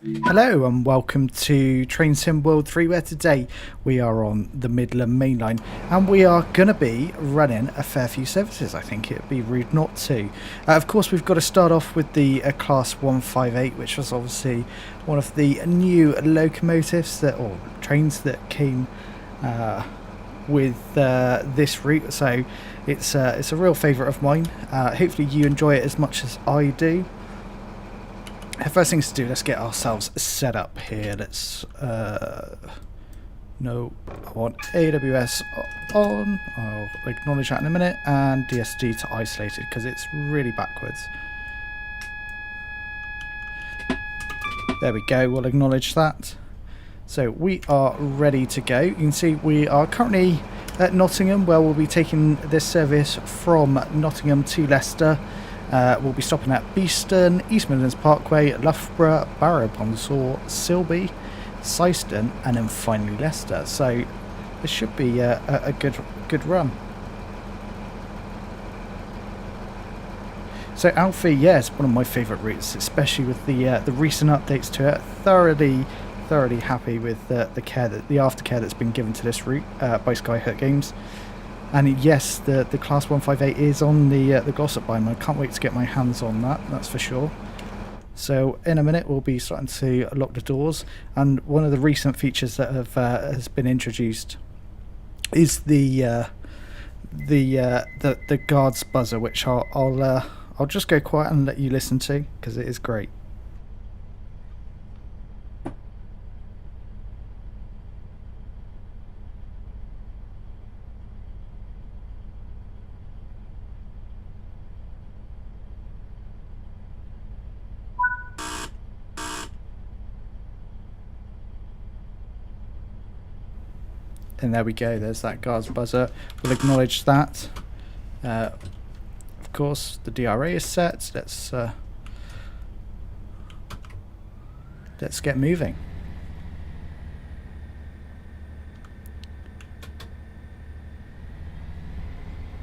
Hello and welcome to Train Sim World 3, where today we are on the Midland main line and we are going to be running a fair few services. I think it would be rude not to. Of course, we've got to start off with the Class 158, which was obviously one of the new locomotives or trains that came with this route. So it's a real favourite of mine. Hopefully you enjoy it as much as I do. First things to do, let's get ourselves set up here. Let's no, I want AWS on. I'll acknowledge that in a minute, and DSD to isolated because it's really backwards. There we go, we'll acknowledge that. So we are ready to go. You can see we are currently at Nottingham, where we'll be taking this service from Nottingham to Leicester. We'll be stopping at Beeston, East Midlands Parkway, Loughborough, Barrow-upon-Soar, Silby, Syston, and then finally Leicester. So this should be a good run. So Alfie, yeah, it's one of my favourite routes, especially with the recent updates to it. Thoroughly happy with the aftercare that's been given to this route by Skyhook Games. And yes, the Class 158 is on the Glossop line. I can't wait to get my hands on that, that's for sure. So in a minute we'll be starting to lock the doors, and one of the recent features that has been introduced is the guard's buzzer, which I'll just go quiet and let you listen to, because it is great. And there we go, there's that guard's buzzer. We'll acknowledge that. Of course, the DRA is set. Let's get moving.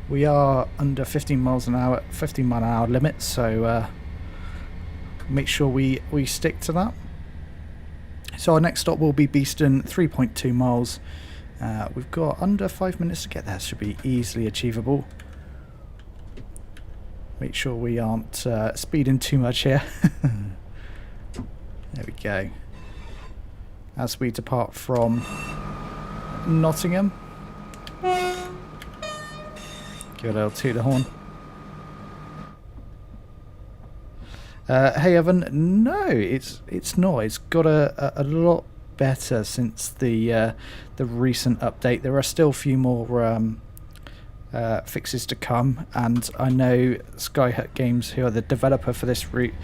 We are under 15 miles an hour, 15 mile an hour limit, so make sure we stick to that. So our next stop will be Beeston, 3.2 miles. We've got under 5 minutes to get there. Should be easily achievable. Make sure we aren't speeding too much here. There we go. As we depart from Nottingham, give a little toot of the horn. Hey Evan, no, it's not. It's got a lot better since the recent update. There are still a few more fixes to come, and I know Skyhook Games, who are the developer for this route,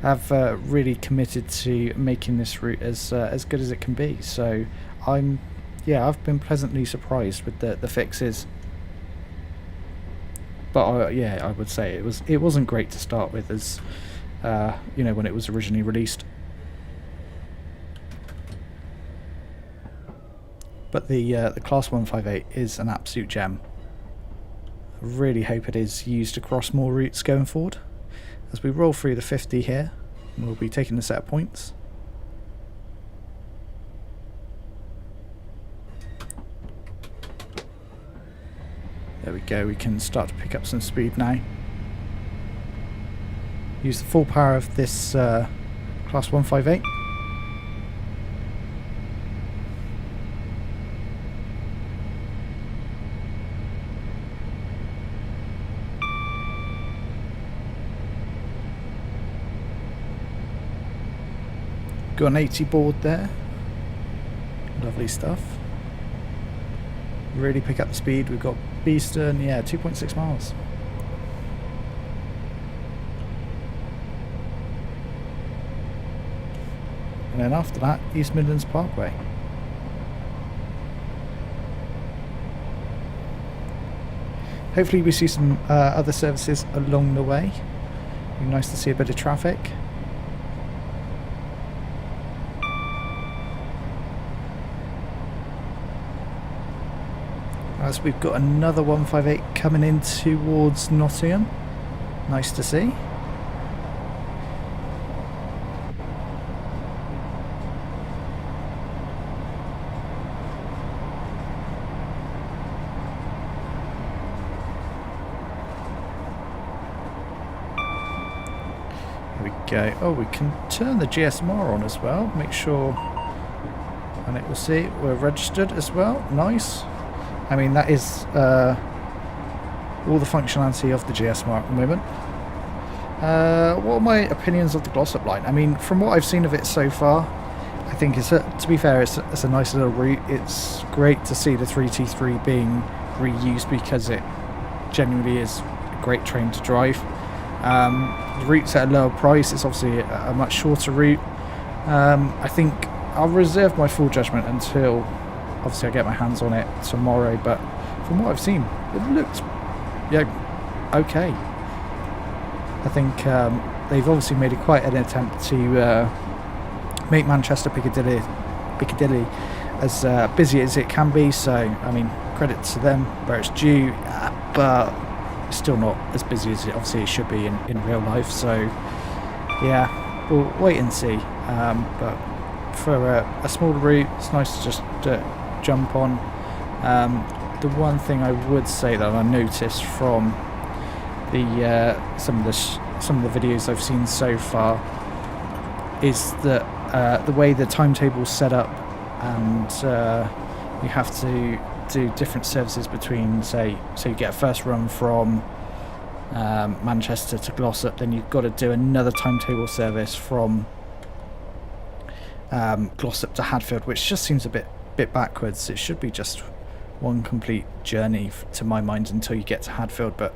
have really committed to making this route as good as it can be. So I've been pleasantly surprised with the fixes. But yeah, I would say it wasn't great to start with, as when it was originally released. But the Class 158 is an absolute gem. I really hope it is used across more routes going forward. As we roll through the 50 here, we'll be taking the set of points. There we go, we can start to pick up some speed now. Use the full power of this Class 158. Got an 80 board there. Lovely stuff. Really pick up the speed. We've got Beeston, yeah, 2.6 miles. And then after that, East Midlands Parkway. Hopefully we see some other services along the way. It'd be nice to see a bit of traffic. As we've got another 158 coming in towards Nottingham. Nice to see. we go. Oh, we can turn the GSMR on as well. Make sure, and it will see we're registered as well. Nice. I mean, that is all the functionality of the GSMR at the moment. What are my opinions of the Glossop line? I mean, from what I've seen of it so far, I think it's to be fair, it's a nice little route. It's great to see the 3T3 being reused because it genuinely is a great train to drive. The route's at a lower price. It's obviously a much shorter route. I think I'll reserve my full judgment until obviously I get my hands on it tomorrow, but from what I've seen, it looks okay. I think they've obviously made quite an attempt to make Manchester Piccadilly as busy as it can be, so I mean, credit to them where it's due, but it's still not as busy as it should be in real life, so yeah, we'll wait and see. But for a smaller route, it's nice to just jump on. The one thing I would say that I noticed from the some of the videos I've seen so far is that the way the timetable's set up, and you have to do different services between, say you get a first run from Manchester to Glossop, then you've got to do another timetable service from Glossop to Hadfield, which just seems a bit backwards. It should be just one complete journey to my mind until you get to Hadfield, but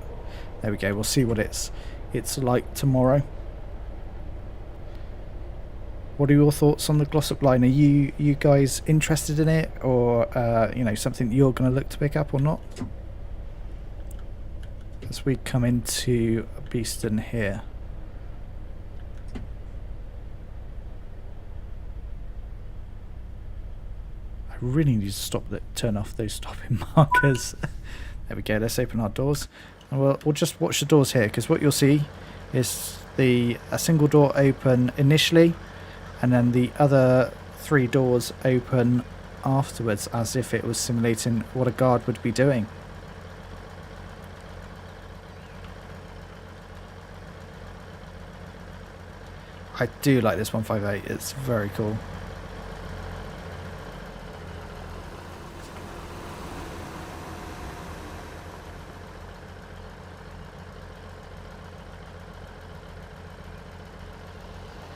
there we go. We'll see what it's like tomorrow. What are your thoughts on the Glossop line? Are you guys interested in it, or something that you're going to look to pick up or not? As we come into Beeston here. I really need to turn off those stopping markers. There we go. Let's open our doors. And we'll just watch the doors here, because what you'll see is a single door open initially, and then the other 3 doors open afterwards, as if it was simulating what a guard would be doing. I do like this 158, it's very cool.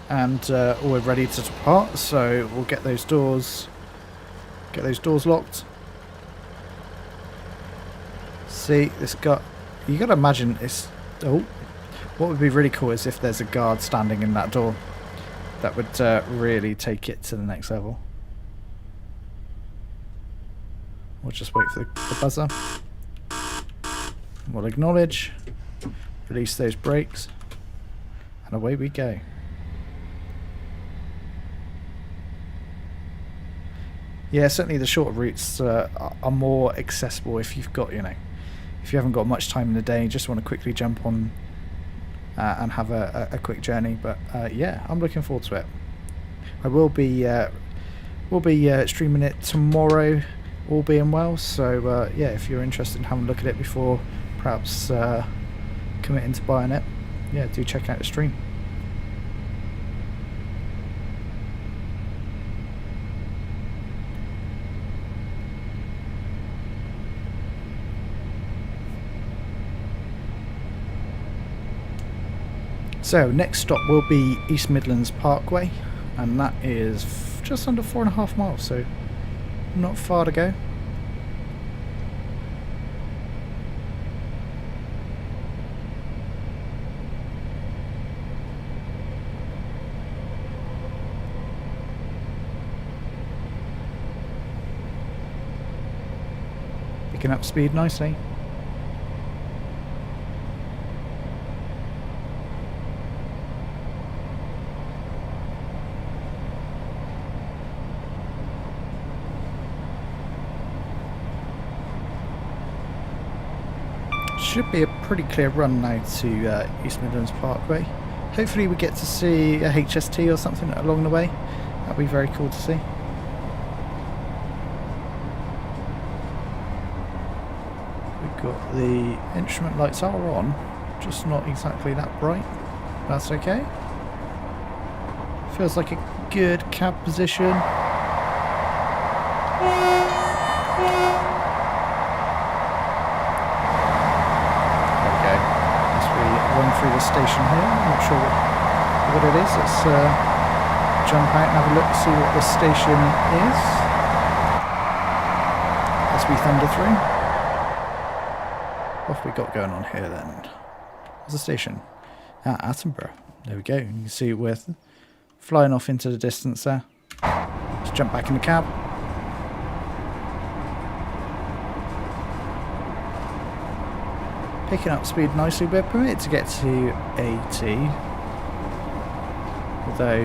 And we're ready to depart, so we'll get those doors locked. See, you got to imagine it's. Oh, what would be really cool is if there's a guard standing in that door. That would really take it to the next level. We'll just wait for the buzzer. We'll acknowledge, release those brakes, and away we go. Yeah, certainly the shorter routes are more accessible if you've got, if you haven't got much time in the day, you just want to quickly jump on and have a quick journey. But yeah, I'm looking forward to it. I will be streaming it tomorrow, all being well. So yeah, if you're interested in having a look at it before perhaps committing to buying it, yeah, do check out the stream. So next stop will be East Midlands Parkway, and that is just under 4.5 miles, so not far to go. Picking up speed nicely. Should be a pretty clear run now to East Midlands Parkway. Hopefully we get to see a HST or something along the way. That'd be very cool to see. We've got the instrument lights are on, just not exactly that bright. That's okay. Feels like a good cab position. Through the station here. I'm not sure what it is. Let's jump out and have a look, see what the station is as we thunder through. What have we got going on here then? Where's the station? Ah, Attenborough. There we go. You can see we're flying off into the distance there. Let's jump back in the cab. Picking up speed nicely. We're permitted to get to 80, although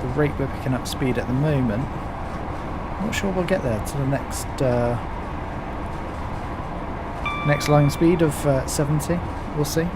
the rate we're picking up speed at the moment, I'm not sure we'll get there to the next line speed of 70. We'll see.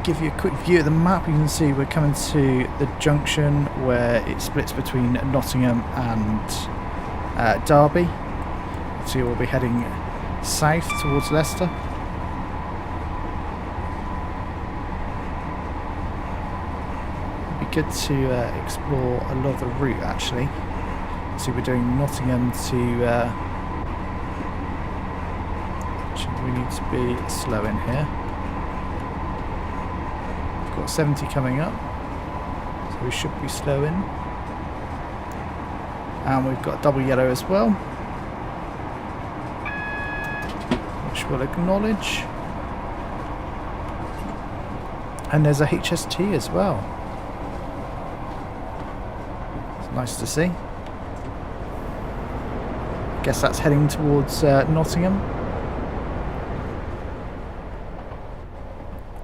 Give you a quick view of the map. You can see we're coming to the junction where it splits between Nottingham and Derby. So we'll be heading south towards Leicester. It'd be good to explore a lot of the route actually. So we're doing Nottingham to... actually we need to be slow in here. Got 70 coming up, so we should be slow in. And we've got double yellow as well, which we'll acknowledge. And there's a HST as well. It's nice to see. Guess that's heading towards Nottingham.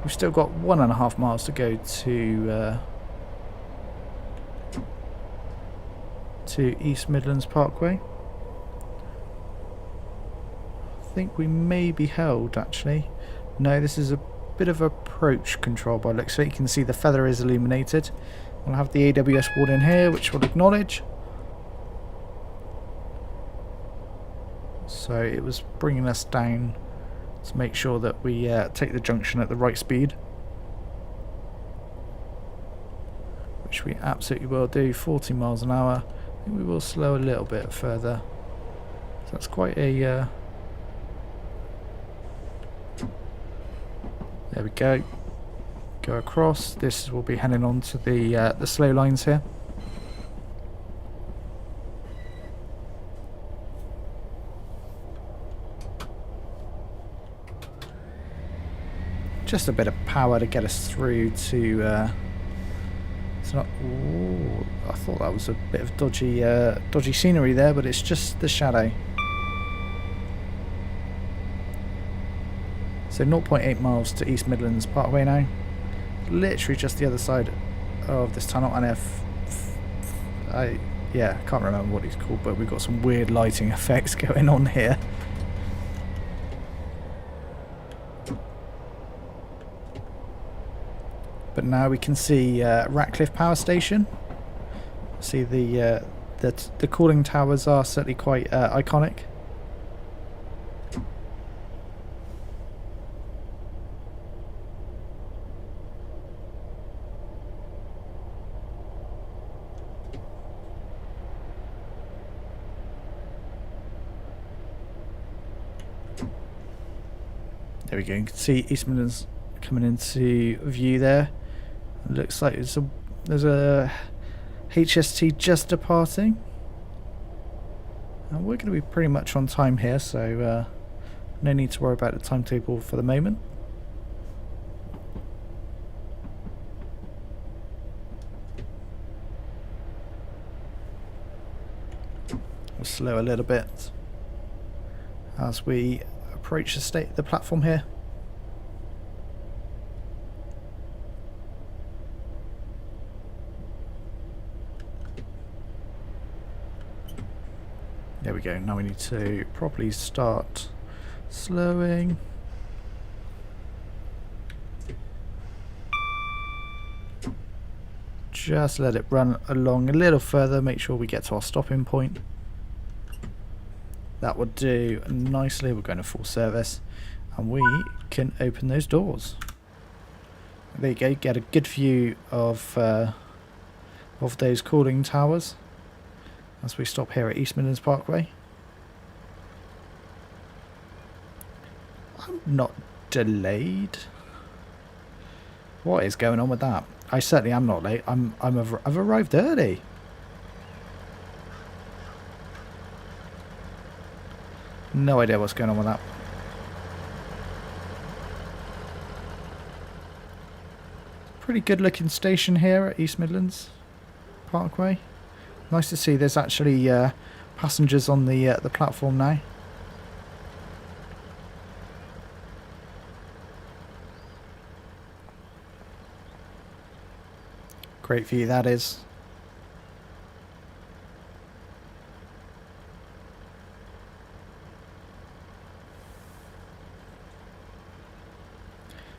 We've still got 1.5 miles to go to East Midlands Parkway. I think we may be held actually. No, this is a bit of approach control by looks. So you can see the feather is illuminated. We'll have the AWS warning here, which we'll acknowledge. So it was bringing us down to make sure that we take the junction at the right speed, which we absolutely will do. 40 miles an hour. I think we will slow a little bit further. So that's quite a there we go. Go across. This will be heading on to the slow lines here. Just a bit of power to get us through to. It's not. Ooh, I thought that was a bit of dodgy scenery there, but it's just the shadow. So 0.8 miles to East Midlands Parkway now. Literally just the other side of this tunnel, and I can't remember what it's called, but we've got some weird lighting effects going on here. But now we can see Ratcliffe Power Station. See the cooling towers are certainly quite iconic. There we go. You can see East Midlands coming into view there. It looks like there's a HST just departing. And we're going to be pretty much on time here, so no need to worry about the timetable for the moment. We'll slow a little bit as we approach the platform here. There we go. Now we need to properly start slowing. just let it run along a little further, make sure we get to our stopping point. That would do nicely. We're going to full service and we can open those doors. There you go, get a good view of those cooling towers as we stop here at East Midlands Parkway. I'm not delayed. What is going on with that? I certainly am not late. I've arrived early. No idea what's going on with that. Pretty good looking station here at East Midlands Parkway. Nice to see there's actually passengers on the platform now. Great view that is.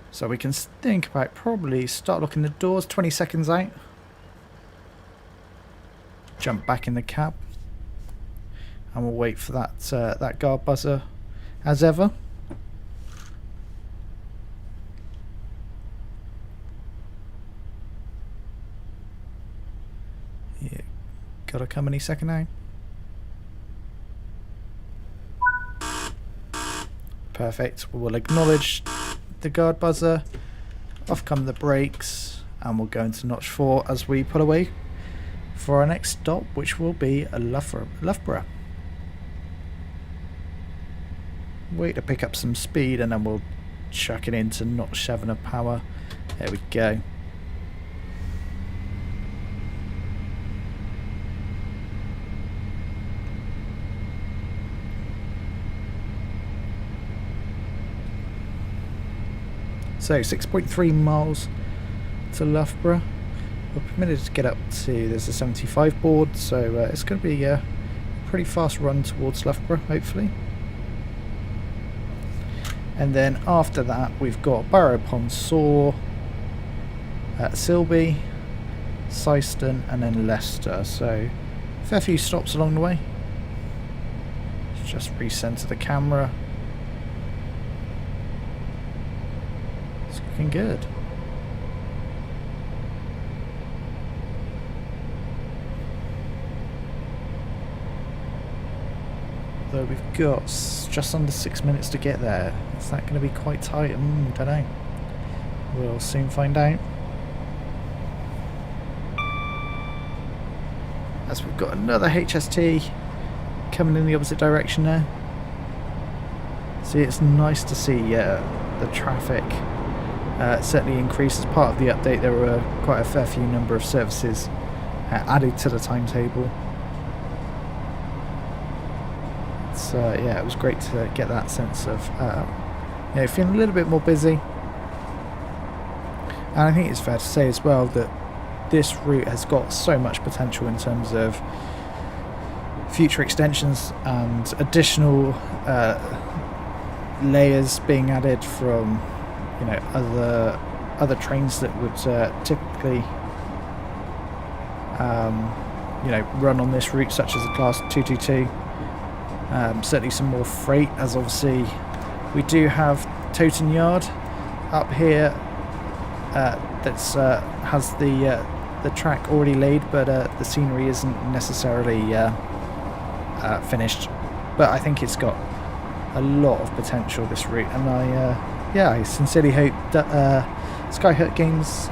So we can think about probably start locking the doors 20 seconds out. Jump back in the cab. And we'll wait for that guard buzzer as ever. Yeah, gotta come any second now. Perfect. We'll acknowledge the guard buzzer, off come the brakes, and we'll go into notch 4 as we pull away for our next stop, which will be Loughborough. Wait to pick up some speed and then we'll chuck it into notch 7 of power. There we go. So 6.3 miles to Loughborough. We're permitted to get up to, there's a 75 board, so it's going to be a pretty fast run towards Loughborough, hopefully. And then after that we've got Barrow upon Soar, Silby, Syston and then Leicester. So a fair few stops along the way. Let's just recenter the camera. It's looking good. Though we've got just under 6 minutes to get there. Is that going to be quite tight? Don't know. We'll soon find out. As we've got another HST coming in the opposite direction there. See, it's nice to see the traffic certainly increase. As part of the update, there were quite a fair few number of services added to the timetable. Yeah, it was great to get that sense of feeling a little bit more busy. And I think it's fair to say as well that this route has got so much potential in terms of future extensions and additional layers being added from other trains that would typically run on this route, such as the Class 222. Certainly some more freight, as obviously we do have Toton Yard up here that's has the track already laid, but the scenery isn't necessarily finished. But I think it's got a lot of potential, this route, and I sincerely hope that Skyhut Games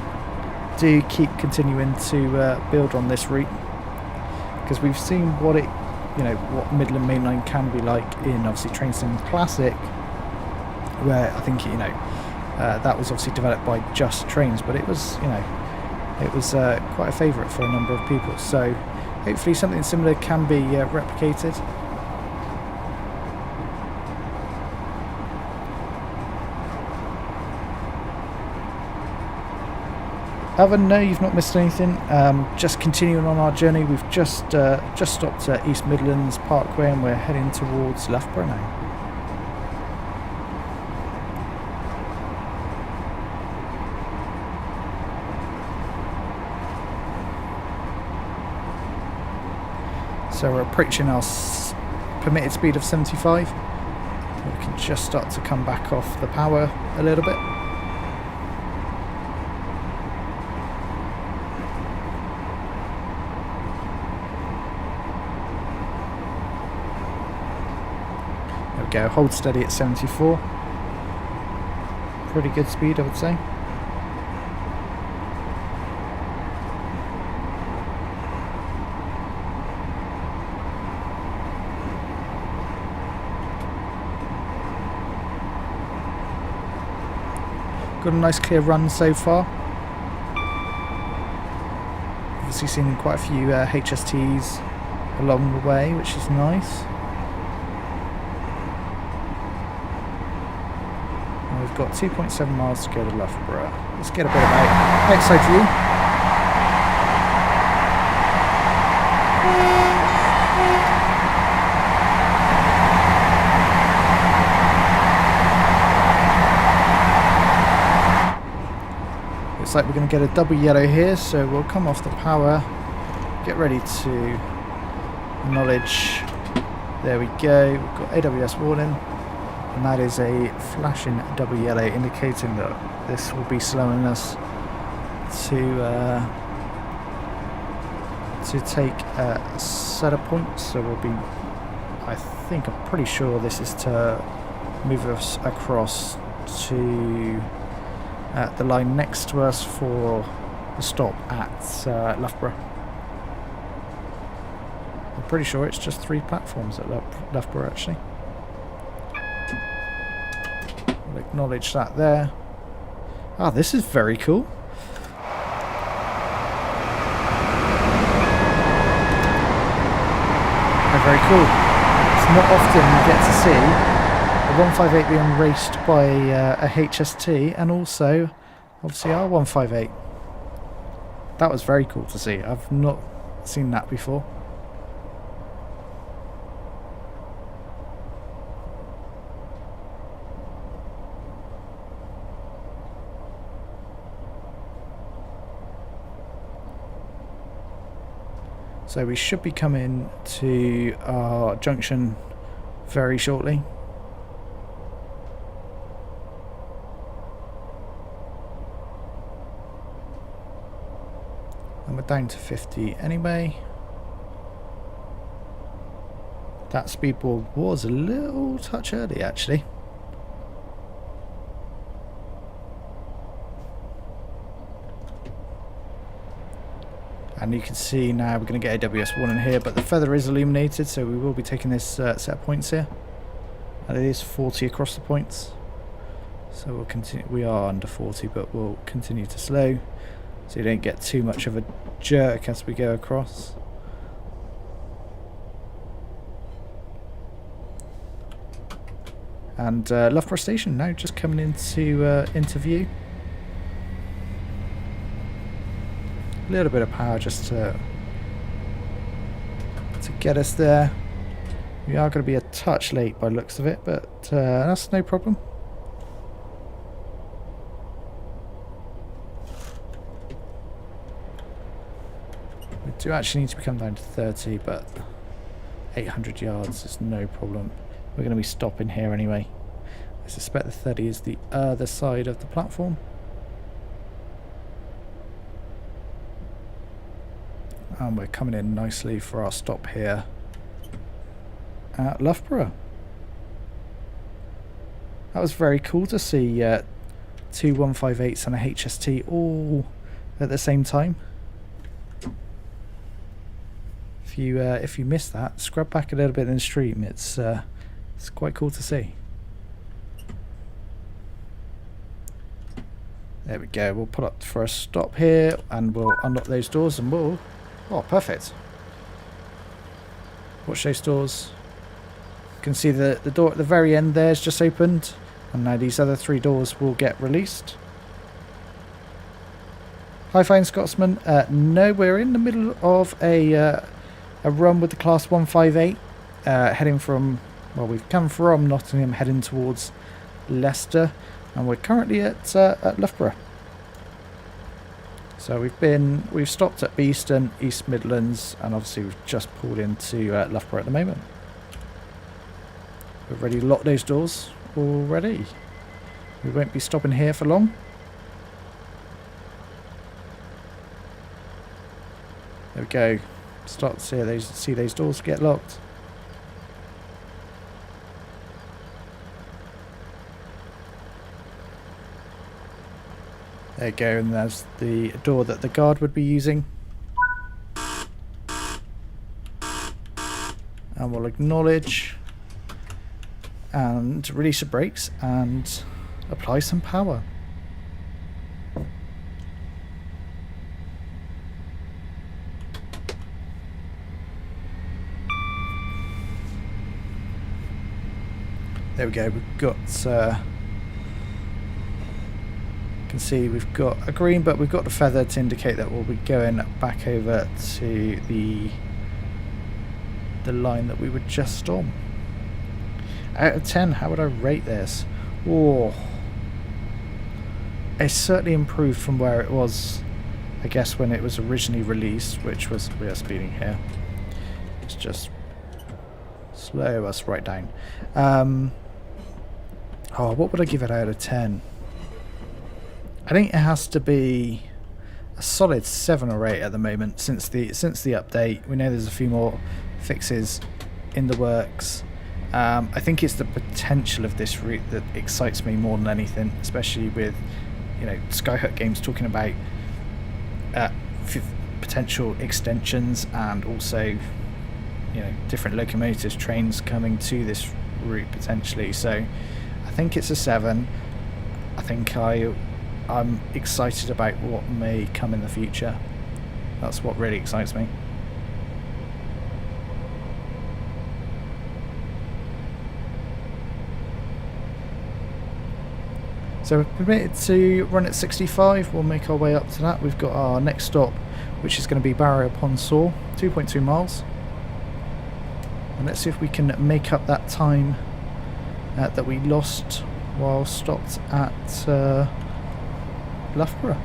do keep continuing to build on this route, because we've seen what Midland Mainline can be like in obviously Train Sim Classic, where I think that was obviously developed by Just Trains, but it was quite a favourite for a number of people. So hopefully something similar can be replicated. Other than no, you've not missed anything. Just continuing on our journey, we've just stopped at East Midlands Parkway and we're heading towards Loughborough now. So we're approaching our permitted speed of 75. We can just start to come back off the power a little bit. There we go, hold steady at 74. Pretty good speed, I would say. Got a nice clear run so far. Obviously seen quite a few HSTs along the way, which is nice. And we've got 2.7 miles to go to Loughborough. Let's get a bit of outside view. Looks like we're going to get a double yellow here, so we'll come off the power, get ready to acknowledge. There we go, we've got AWS warning, and that is a flashing double yellow indicating that this will be slowing us to take a set of points. So we'll be, I'm pretty sure this is to move us across to the line next to us for the stop at Loughborough. I'm pretty sure it's just 3 platforms at Loughborough actually. We'll acknowledge that there. Ah, this is very cool. Very cool. It's not often you get to see a 158 being raced by a HST and also obviously our 158. That was very cool to see. I've not seen that before. So we should be coming to our junction very shortly. And we're down to 50 anyway. That speedboard was a little touch early actually. And you can see now we're going to get AWS warning here, but the feather is illuminated, so we will be taking this set of points here. And it is 40 across the points. So we'll continue. We are under 40, but we'll continue to slow, so you don't get too much of a jerk as we go across. And Loughborough Station now just coming into view. A little bit of power just to get us there. We are going to be a touch late by the looks of it, but that's no problem. We do actually need to come down to 30, but 800 yards is no problem. We're going to be stopping here anyway. I suspect the 30 is the other side of the platform. And we're coming in nicely for our stop here at Loughborough. That was very cool to see 2 158s and a HST all at the same time. If you missed that, scrub back a little bit in the stream. It's quite cool to see. There we go. We'll pull up for a stop here, and we'll unlock those doors, and we'll. Oh, perfect. Watch those doors. You can see the door at the very end there is just opened, and now these other 3 doors will get released. Hi, fine Scotsman. No, we're in the middle of a run with the Class 158, heading from, well, we've come from Nottingham, heading towards Leicester, and we're currently at Loughborough. So we've stopped at Beeston, East Midlands, and obviously we've just pulled into Loughborough at the moment. We've already locked those doors already. We won't be stopping here for long. There we go. Start to see those doors get locked. There you go, and there's the door that the guard would be using. And we'll acknowledge and release the brakes and apply some power. There we go, we've got can see we've got a green, but we've got the feather to indicate that we'll be going back over to the line that we were just on. Out of 10, how would I rate this? Oh, it's certainly improved from where it was, I guess, when it was originally released, which was, we are speeding here. Let's just slow us right down. Oh, what would I give it out of 10? I think it has to be a solid 7 or 8 at the moment since the update. We know there's a few more fixes in the works. I think it's the potential of this route that excites me more than anything, especially with, you know, Skyhook Games talking about potential extensions and also, you know, different locomotives, trains coming to this route potentially. So I think it's a 7. I think I'm excited about what may come in the future. That's what really excites me. So we're permitted to run at 65. We'll make our way up to that. We've got our next stop, which is going to be Barrow upon Soar, 2.2 miles. And let's see if we can make up that time that we lost while stopped at Loughborough.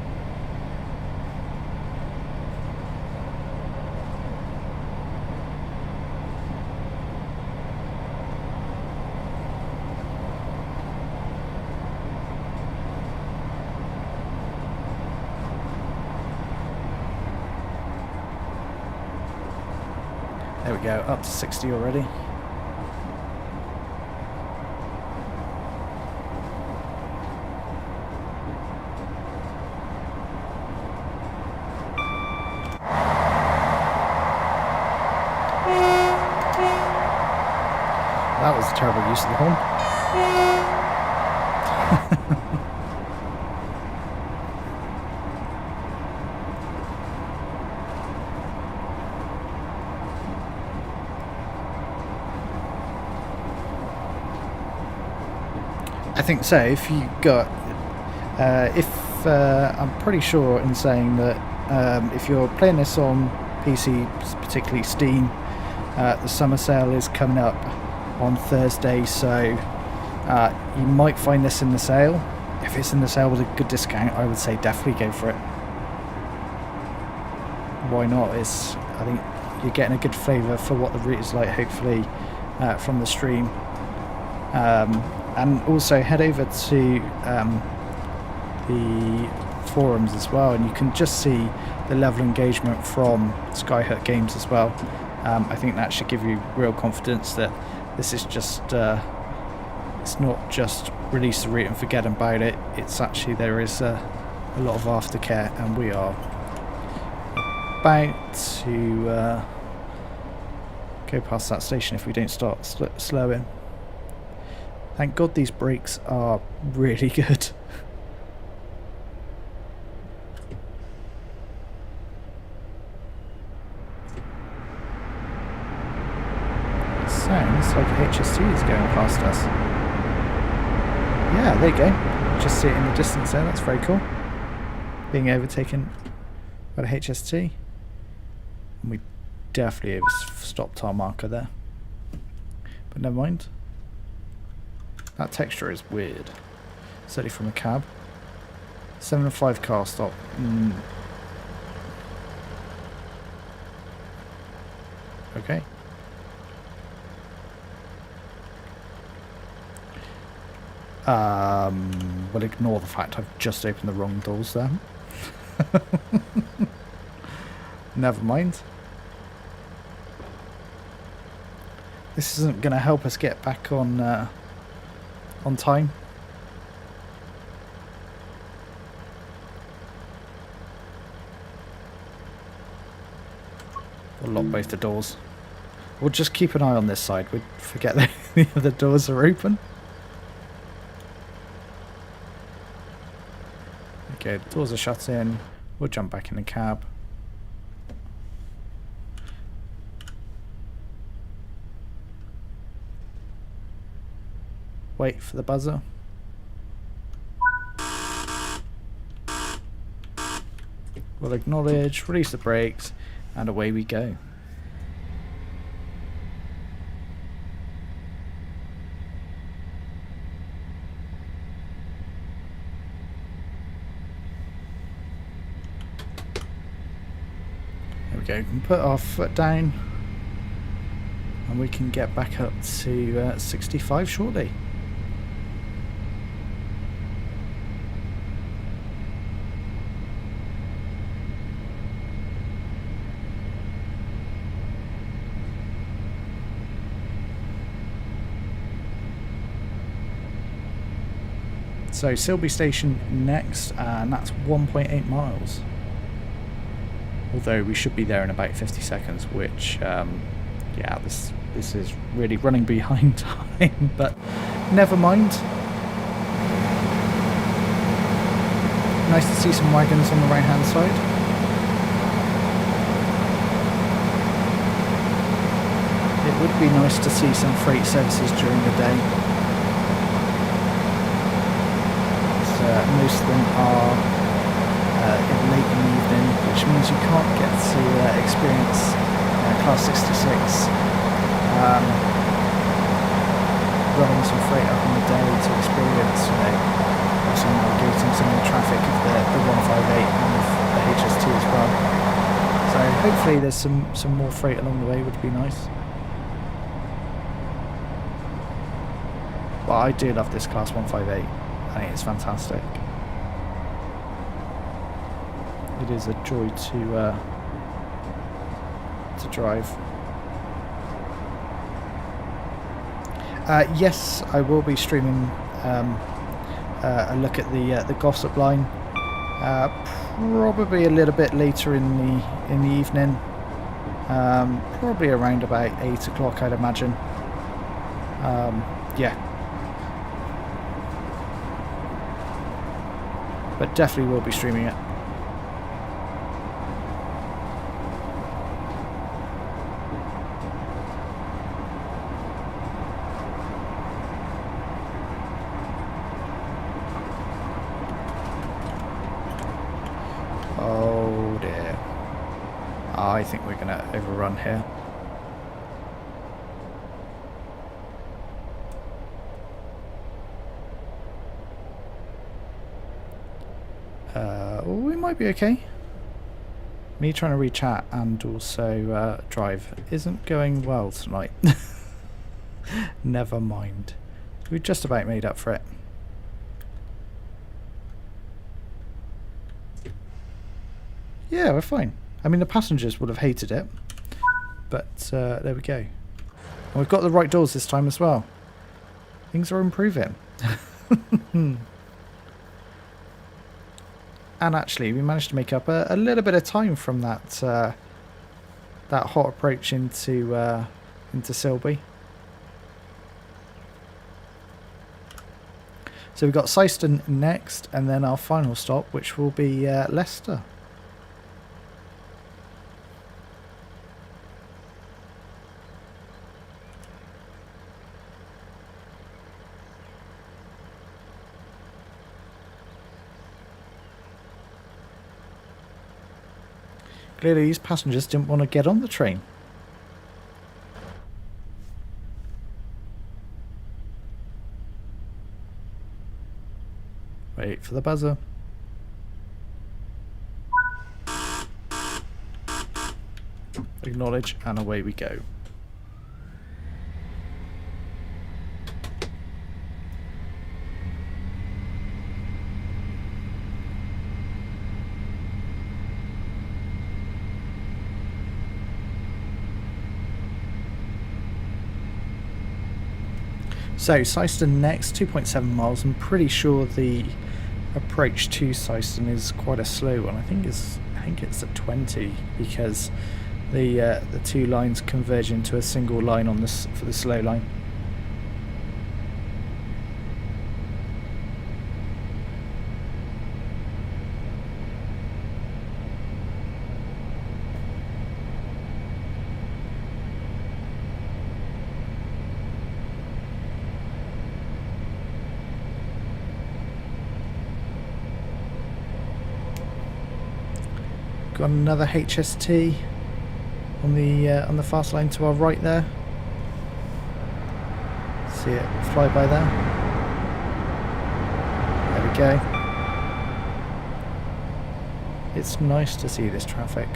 There we go, up to 60 already. That was a terrible use of the horn. I think so. If you got, I'm pretty sure in saying that if you're playing this on PC, particularly Steam, the summer sale is coming up on Thursday, so you might find this in the sale. If it's in the sale with a good discount, I would say definitely go for it. Why not? I think you're getting a good flavour for what the route is like, hopefully, from the stream. And also head over to the forums as well, and you can just see the level of engagement from Skyhook Games as well. I think that should give you real confidence that this is just it's not just release the route and forget about it. It's actually, there is a lot of aftercare, and we are about to go past that station if we don't start slowing. Thank God these brakes are really good. Sounds like a HST is going past us. Yeah, there you go. Just see it in the distance there, that's very cool. Being overtaken by the HST. And we definitely have stopped our marker there. But never mind. That texture is weird. Certainly from a cab. 7 and 5 car stop. Okay. We'll ignore the fact I've just opened the wrong doors there. Never mind. This isn't going to help us get back on time. We'll lock both the doors. We'll just keep an eye on this side. We forget that the other doors are open. Okay, the doors are shut in. We'll jump back in the cab. Wait for the buzzer. We'll acknowledge, release the brakes, and away we go. There we go. We can put our foot down and we can get back up to 65 shortly. So Silby Station next, and that's 1.8 miles. Although we should be there in about 50 seconds, which, yeah, this is really running behind time, but never mind. Nice to see some wagons on the right hand side. It would be nice to see some freight services during the day. Most of them are late in the evening, which means you can't get to experience Class 66 running some freight up in the day to experience, also navigating some of the traffic of the 158 and of the HS2 as well. So hopefully there's some more freight along the way, would be nice. But I do love this Class 158. I think it's fantastic. It is a joy to drive. Yes, I will be streaming a look at the gossip line. Probably a little bit later in the evening. Probably around about 8 o'clock, I'd imagine. Yeah. But definitely will be streaming it. Oh dear. I think we're going to overrun here. We might be okay. Me trying to re-chat and also drive isn't going well tonight. Never mind. We've just about made up for it. Yeah, we're fine. I mean, the passengers would have hated it, but there we go. And we've got the right doors this time as well. Things are improving. And actually, we managed to make up a little bit of time from that that hot approach into Silby. So we've got Syston next, and then our final stop, which will be Leicester. Clearly these passengers didn't want to get on the train. Wait for the buzzer. Acknowledge, and away we go. So Syston next, 2.7 miles. I'm pretty sure the approach to Syston is quite a slow one. I think it's at 20 because the two lines converge into a single line on this for the slow line. Got another HST on the fast line to our right there. See it fly by there. There we go. It's nice to see this traffic.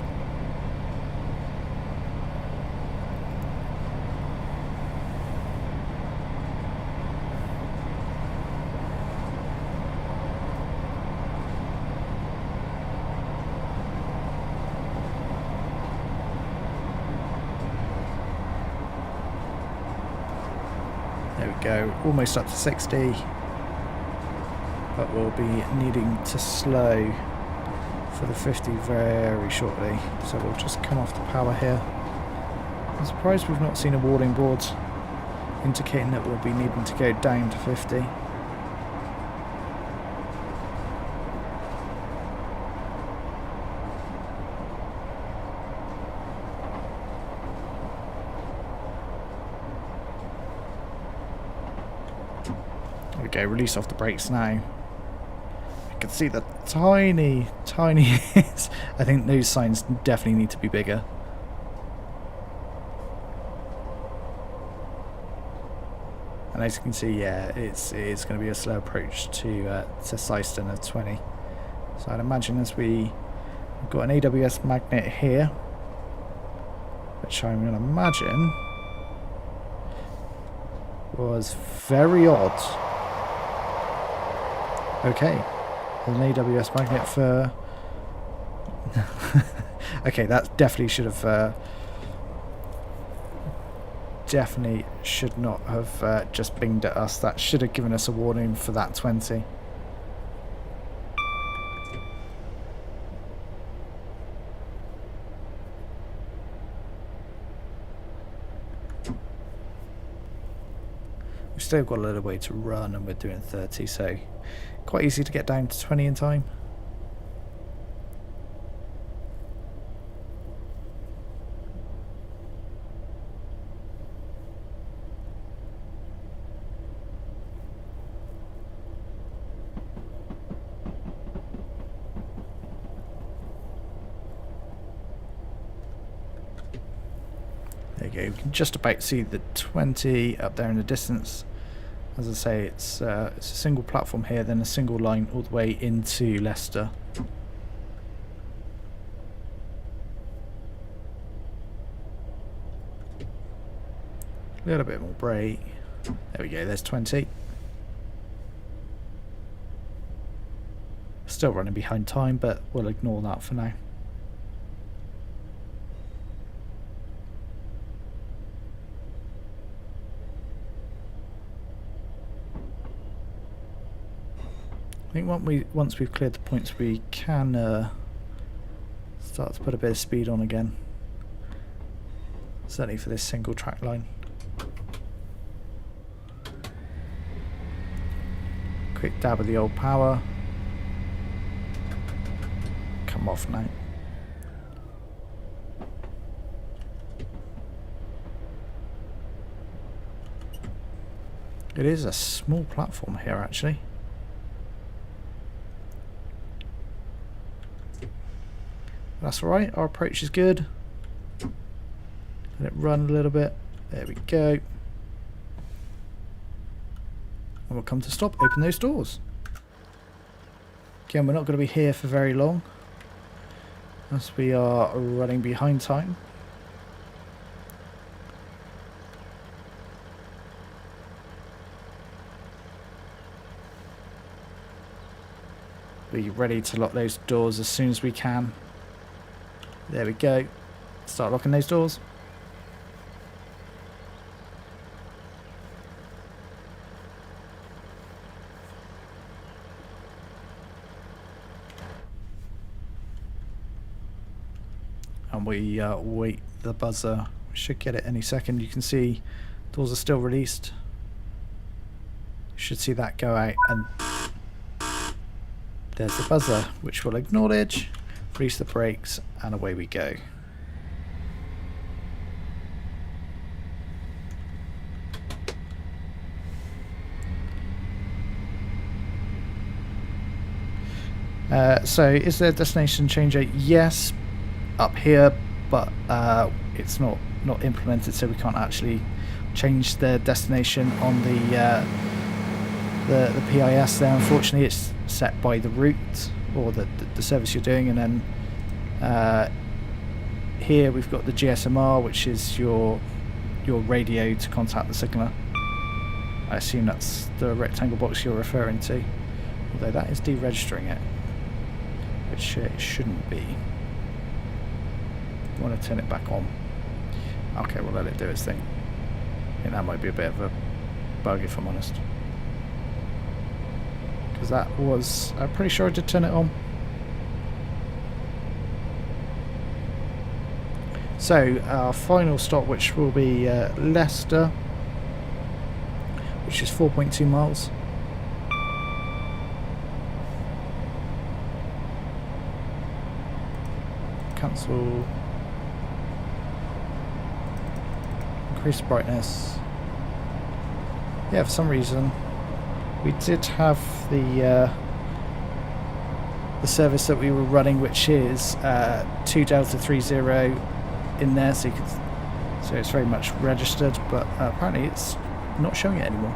There we go, almost up to 60, but we'll be needing to slow for the 50 very shortly, so we'll just come off the power here. I'm surprised we've not seen a warning board indicating that we'll be needing to go down to 50. Okay, release off the brakes now. You can see the tiny I think those signs definitely need to be bigger. And as you can see, yeah, it's going to be a slow approach to Syston at 20. So I'd imagine as we've got an AWS magnet here, which I'm going to imagine was very odd. Okay, an AWS magnet for... okay, that definitely should have... definitely should not have just binged at us. That should have given us a warning for that 20. We've still got a little way to run and we're doing 30, so quite easy to get down to 20 in time. There you go, you can just about see the 20 up there in the distance. As I say, it's a single platform here, then a single line all the way into Leicester. A little bit more brake. There we go, there's 20. Still running behind time, but we'll ignore that for now. I think once we've cleared the points, we can start to put a bit of speed on again. Certainly for this single track line. Quick dab of the old power. Come off now. It is a small platform here actually. That's alright, our approach is good. Let it run a little bit. There we go. And we'll come to stop, open those doors. Again, we're not going to be here for very long, as we are running behind time. be ready to lock those doors as soon as we can. There we go. Start locking those doors. And we wait the buzzer. We should get it any second. You can see doors are still released. You should see that go out, and there's the buzzer, which will acknowledge, release the brakes, and away we go. So is there a destination changer? Yes, up here, but it's not implemented, so we can't actually change the destination on the PIS there. Unfortunately, it's set by the route or the service you're doing, and then here we've got the GSMR, which is your radio to contact the signaller. I assume that's the rectangle box you're referring to, although that is deregistering it, which it shouldn't be. You want to turn it back on. Okay, we'll let it do its thing. I think that might be a bit of a bug, if I'm honest, because that was, I'm pretty sure I did turn it on. So our final stop, which will be Leicester, which is 4.2 miles. Cancel. Increase brightness. Yeah, for some reason we did have the service that we were running, which is 2 Delta 30 in there, so it's very much registered, but apparently it's not showing it anymore.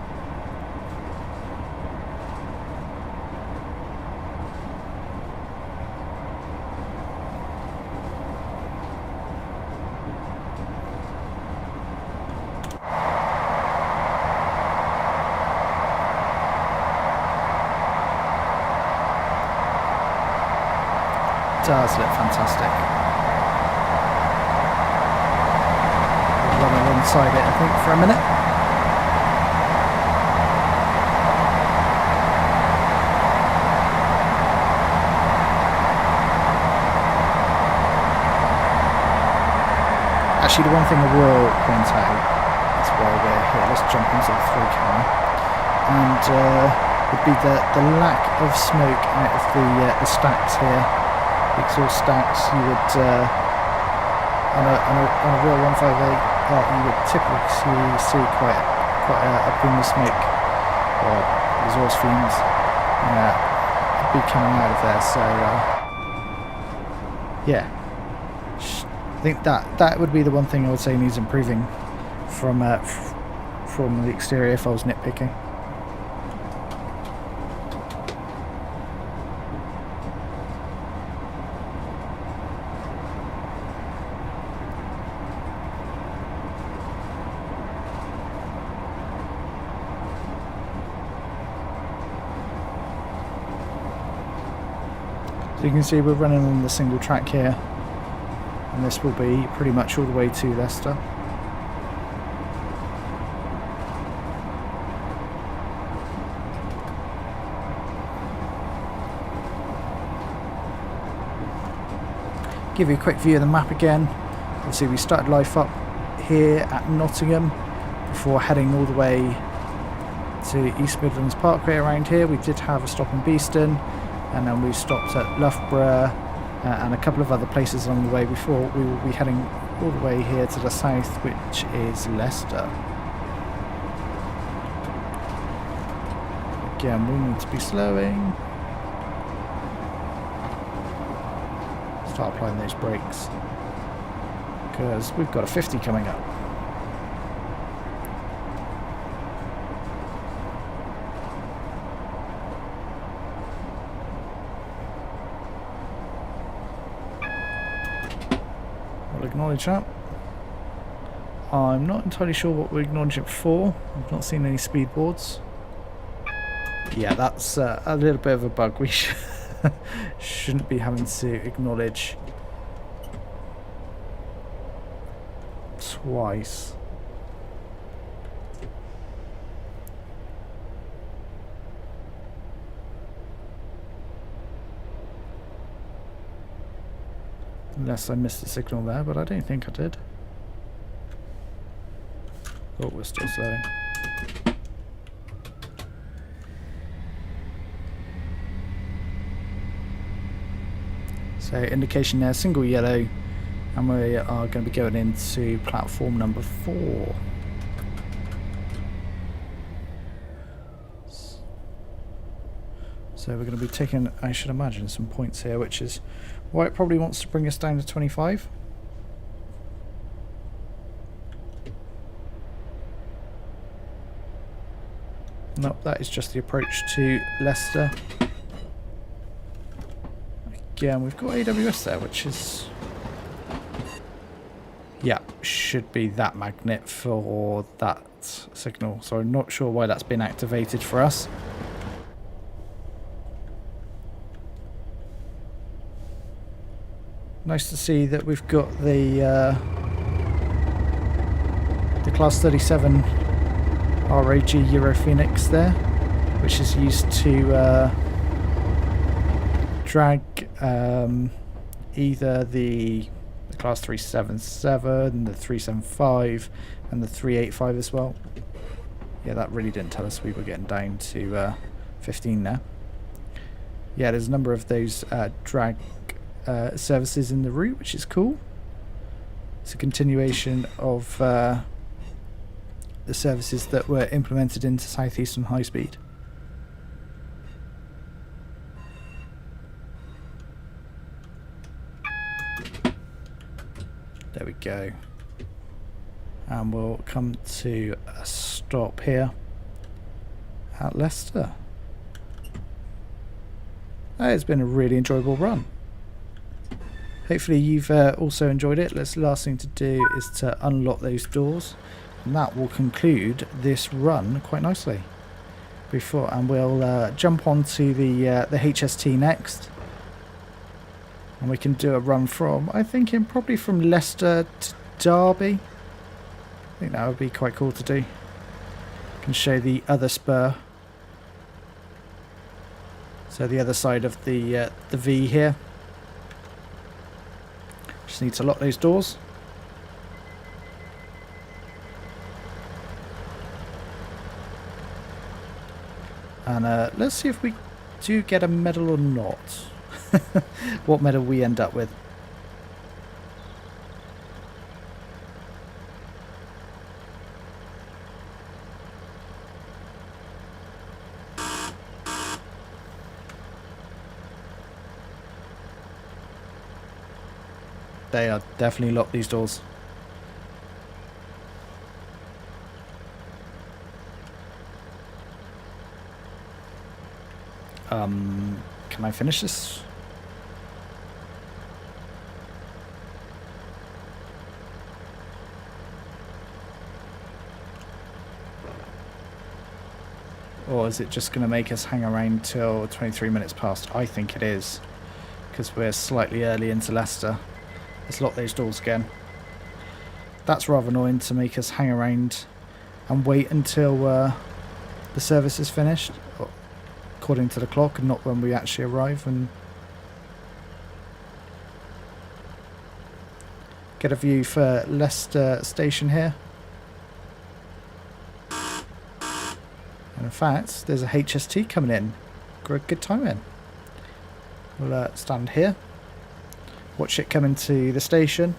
Does look fantastic. We'll run alongside it, I think, for a minute. Actually, the one thing I will point out is while we're here, let's jump into the 3 camera, and would be the lack of smoke out of the stacks here. Exhaust stacks. You would on a real 158 you would typically see quite a plume of smoke or exhaust fumes be coming out of there. So yeah, I think that would be the one thing I would say needs improving from the exterior if I was nitpicking. So you can see we're running on the single track here, and this will be pretty much all the way to Leicester. Give you a quick view of the map again. Obviously we started life up here at Nottingham before heading all the way to East Midlands Parkway around here. We did have a stop in Beeston, and then we stopped at Loughborough and a couple of other places along the way before we will be heading all the way here to the south, which is Leicester. Again, we need to be slowing. Start applying those brakes, because we've got a 50 coming up. Acknowledge that. I'm not entirely sure what we're acknowledging it for. I've not seen any speed boards. Yeah, that's a little bit of a bug. We Shouldn't be having to acknowledge twice. Unless I missed the signal there, but I don't think I did. Oh, we're still slowing. So indication there, single yellow, and we are going to be going into platform number 4. So we're going to be taking, I should imagine, some points here, which is why it probably wants to bring us down to 25. Nope, that is just the approach to Leicester. Again, we've got AWS there, which is... yeah, should be that magnet for that signal. So I'm not sure why that's been activated for us. Nice to see that we've got the Class 37 RAG Euro Phoenix there, which is used to drag either the Class 377, the 375 and the 385 as well. Yeah, that really didn't tell us we were getting down to 15 now. Yeah, there's a number of those drag services in the route, which is cool. It's a continuation of the services that were implemented into South Eastern High Speed. There we go. And we'll come to a stop here at Leicester. It's been a really enjoyable run. Hopefully you've also enjoyed it. The last thing to do is to unlock those doors, and that will conclude this run quite nicely. And we'll jump onto the HST next, and we can do a run from, I think, probably from Leicester to Derby. I think that would be quite cool to do. Can show the other spur, so the other side of the V here. Just need to lock those doors. And let's see if we do get a medal or not. What medal we end up with. They are definitely locked, these doors. Can I finish this? Or is it just going to make us hang around till 23 minutes past? I think it is, because we're slightly early into Leicester. Let's lock those doors again. That's rather annoying to make us hang around and wait until the service is finished, according to the clock, and not when we actually arrive and get a view for Leicester station here. And in fact, there's a HST coming in. Good timing. We'll stand here. Watch it come into the station.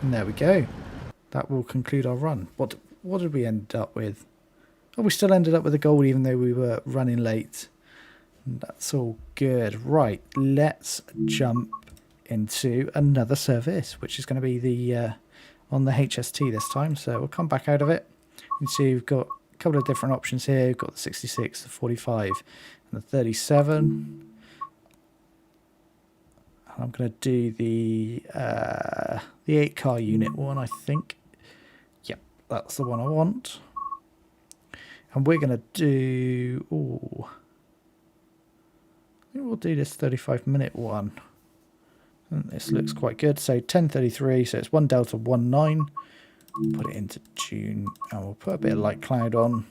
And there we go. That will conclude our run. What did we end up with? Oh, we still ended up with a goal even though we were running late. That's all good. Right, let's jump into another service, which is going to be the on the HST this time. So we'll come back out of it. You can see we've got a couple of different options here. We've got the 66, the 45, and the 37. I'm going to do the 8-car unit one, I think. Yep, that's the one I want. And we're going to do... Ooh, I think we'll do this 35-minute one. And this looks quite good. So 10:33, so it's 1 Delta 19. Put it into June, and we'll put a bit of light cloud on.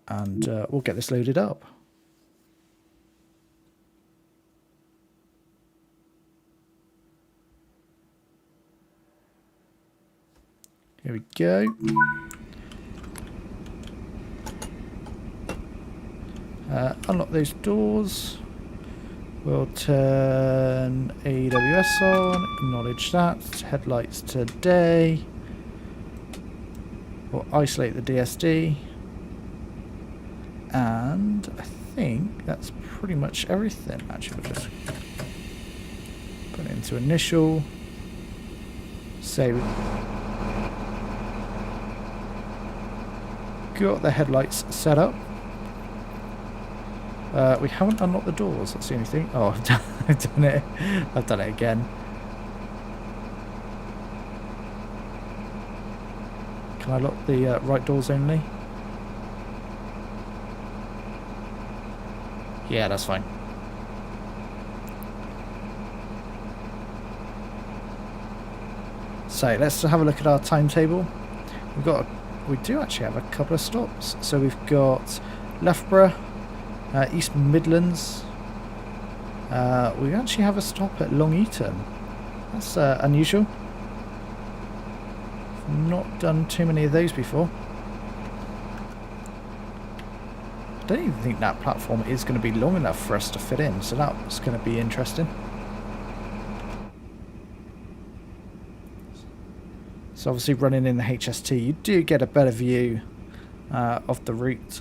And we'll get this loaded up. Here we go. Unlock those doors. We'll turn AWS on, acknowledge that. Headlights today. We'll isolate the DSD. And I think that's pretty much everything. Actually, we'll just put it into initial. Save. Got the headlights set up. We haven't unlocked the doors, that's the only thing. Oh, I've done it. I've done it again. Can I lock the right doors only? Yeah, that's fine. So let's have a look at our timetable. We do actually have a couple of stops. So we've got Loughborough, East Midlands. We actually have a stop at Long Eaton. That's unusual. Not done too many of those before. I don't even think that platform is going to be long enough for us to fit in, so that's going to be interesting. So obviously running in the HST, you do get a better view of the route.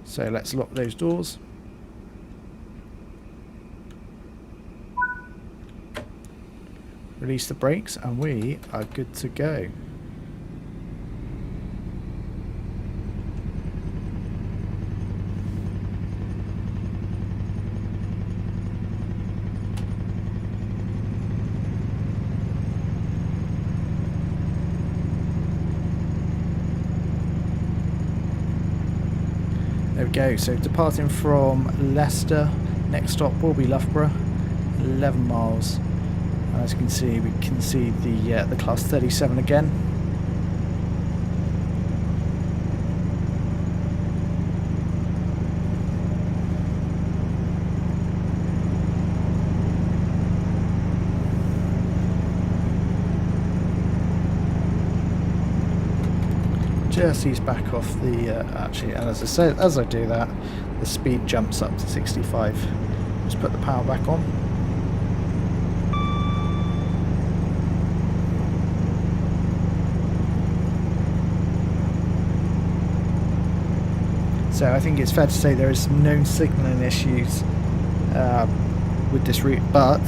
So let's lock those doors. Release the brakes and we are good to go. There we go, so departing from Leicester, next stop will be Loughborough, 11 miles. And as you can see, we can see the class 37 again. Just ease back off the actually, and as I said, as I do that, the speed jumps up to 65. Just put the power back on. So I think it's fair to say there is some known signalling issues with this route, but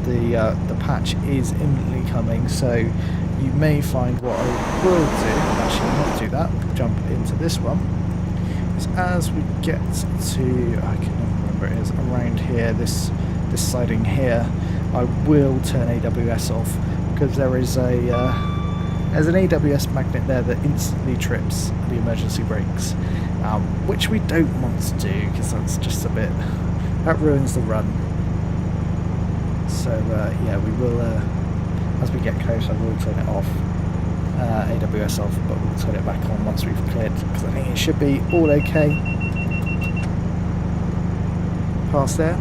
the patch is imminently coming, so you may find what I will do, actually not do that, jump into this one, is as we get to, I can never remember it is, around here, this siding here, I will turn AWS off, because there is there's an AWS magnet there that instantly trips the emergency brakes, which we don't want to do, because that's just a bit, that ruins the run. So yeah, we will, as we get closer, we'll turn it off, AWS off, but we'll turn it back on once we've cleared, because I think it should be all okay. Past there,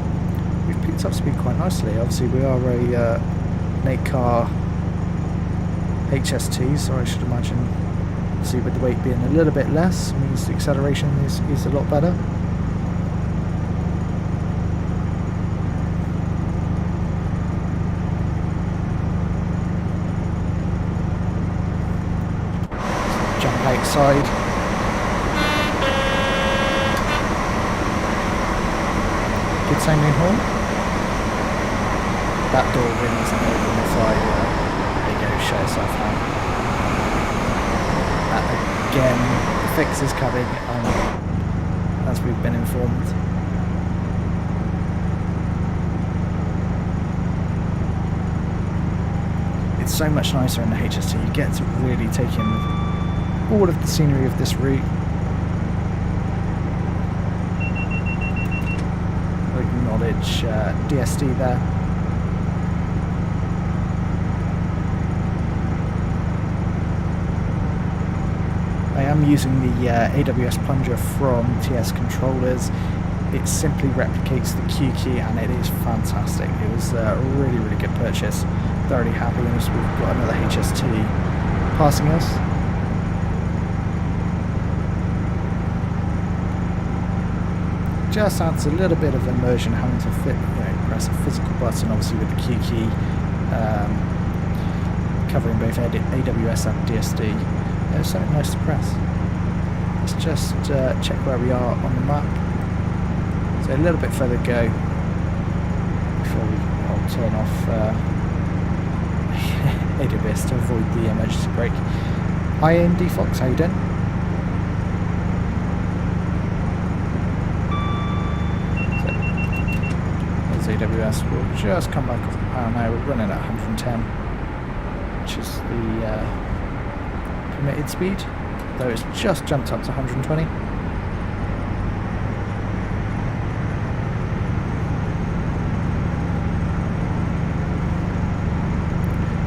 we've picked up speed quite nicely. Obviously we are an 8-car HST, so I should imagine, see, with the weight being a little bit less, means the acceleration is a lot better. Jump outside. Good sounding horn. That door rings and open if there you go, shut yourself out. Again, the fix is coming, as we've been informed. It's so much nicer in the HST. You get to really take in all of the scenery of this route. Acknowledge DSD there. I am using the AWS plunger from TS controllers. It simply replicates the Q key and it is fantastic. It was a really, really good purchase. Thoroughly happy as we've got another HST passing us. Just adds a little bit of immersion having to press a physical button, obviously with the Q key, covering both AWS and DSD. There's something nice to press. Let's just check where we are on the map. So a little bit further to go before I'll turn off AWS to avoid the emergency brake. Hi Andy Fox, how you doing? AWS will just come back off the power now. We're running at 110, which is the permitted speed, though it's just jumped up to 120.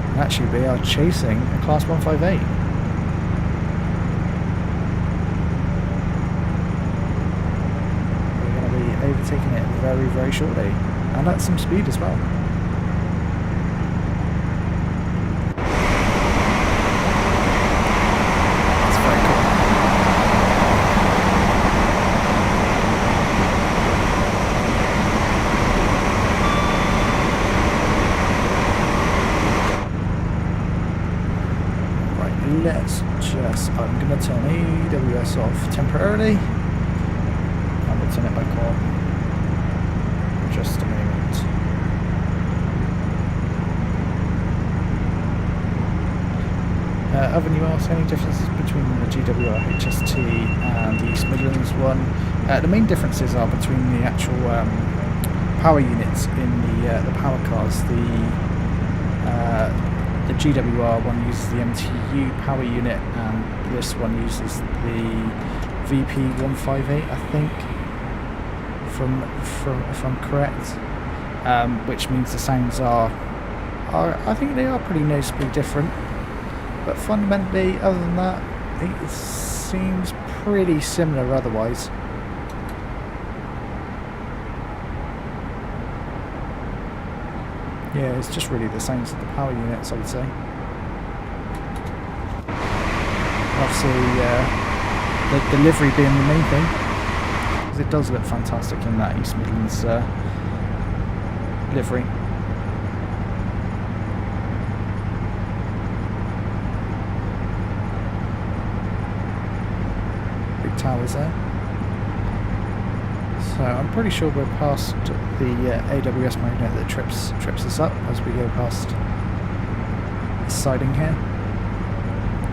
And actually we are chasing a class 158. We're going to be overtaking it very, very shortly. And at some speed as well. That's very cool. Right, let's just, I'm going to turn AWS off temporarily. And we'll turn it back on. Just a moment. Oven, you ask any differences between the GWR HST and the East Midlands one? The main differences are between the actual power units in the power cars. The GWR one uses the MTU power unit, and this one uses the VP158, I think. From if I'm correct, which means the sounds are I think they are pretty noticeably different, but fundamentally, other than that, it seems pretty similar otherwise. Yeah, it's just really the sounds of the power units, I would say. Obviously, the livery being the main thing. It does look fantastic in that East Midlands livery. Big towers there. So I'm pretty sure we're past the AWS magnet that trips us up as we go past the siding here.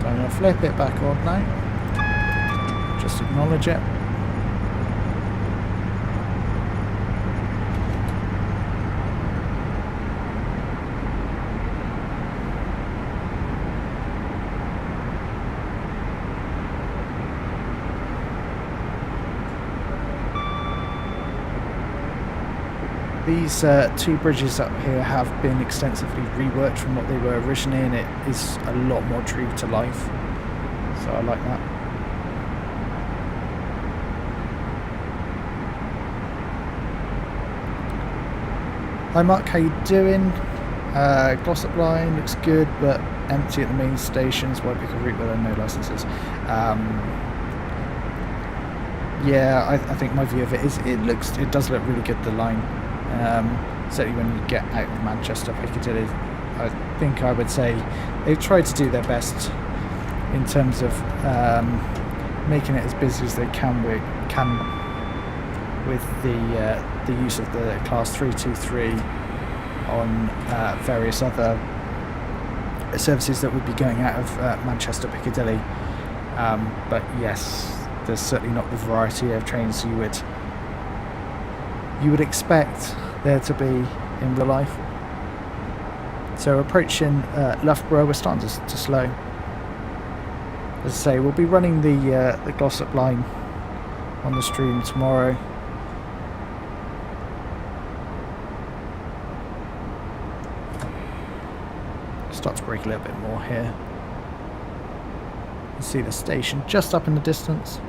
So I'm going to flip it back on now. Just acknowledge it. These two bridges up here have been extensively reworked from what they were originally, and it is a lot more true to life, so I like that. Hi Mark, how you doing? Glossop line looks good, but empty at the main stations. Why pick a route where there are no licenses? Yeah, I think my view of it is it does look really good, the line. Certainly when you get out of Manchester, Piccadilly, I think I would say they've tried to do their best in terms of making it as busy as they can with the use of the Class 323 on various other services that would be going out of Manchester Piccadilly. But yes, there's certainly not the variety of trains you would expect there to be in real life. So approaching Loughborough, we're starting to slow. As I say, we'll be running the Glossop line on the stream tomorrow. Start to brake a little bit more here. You see the station just up in the distance.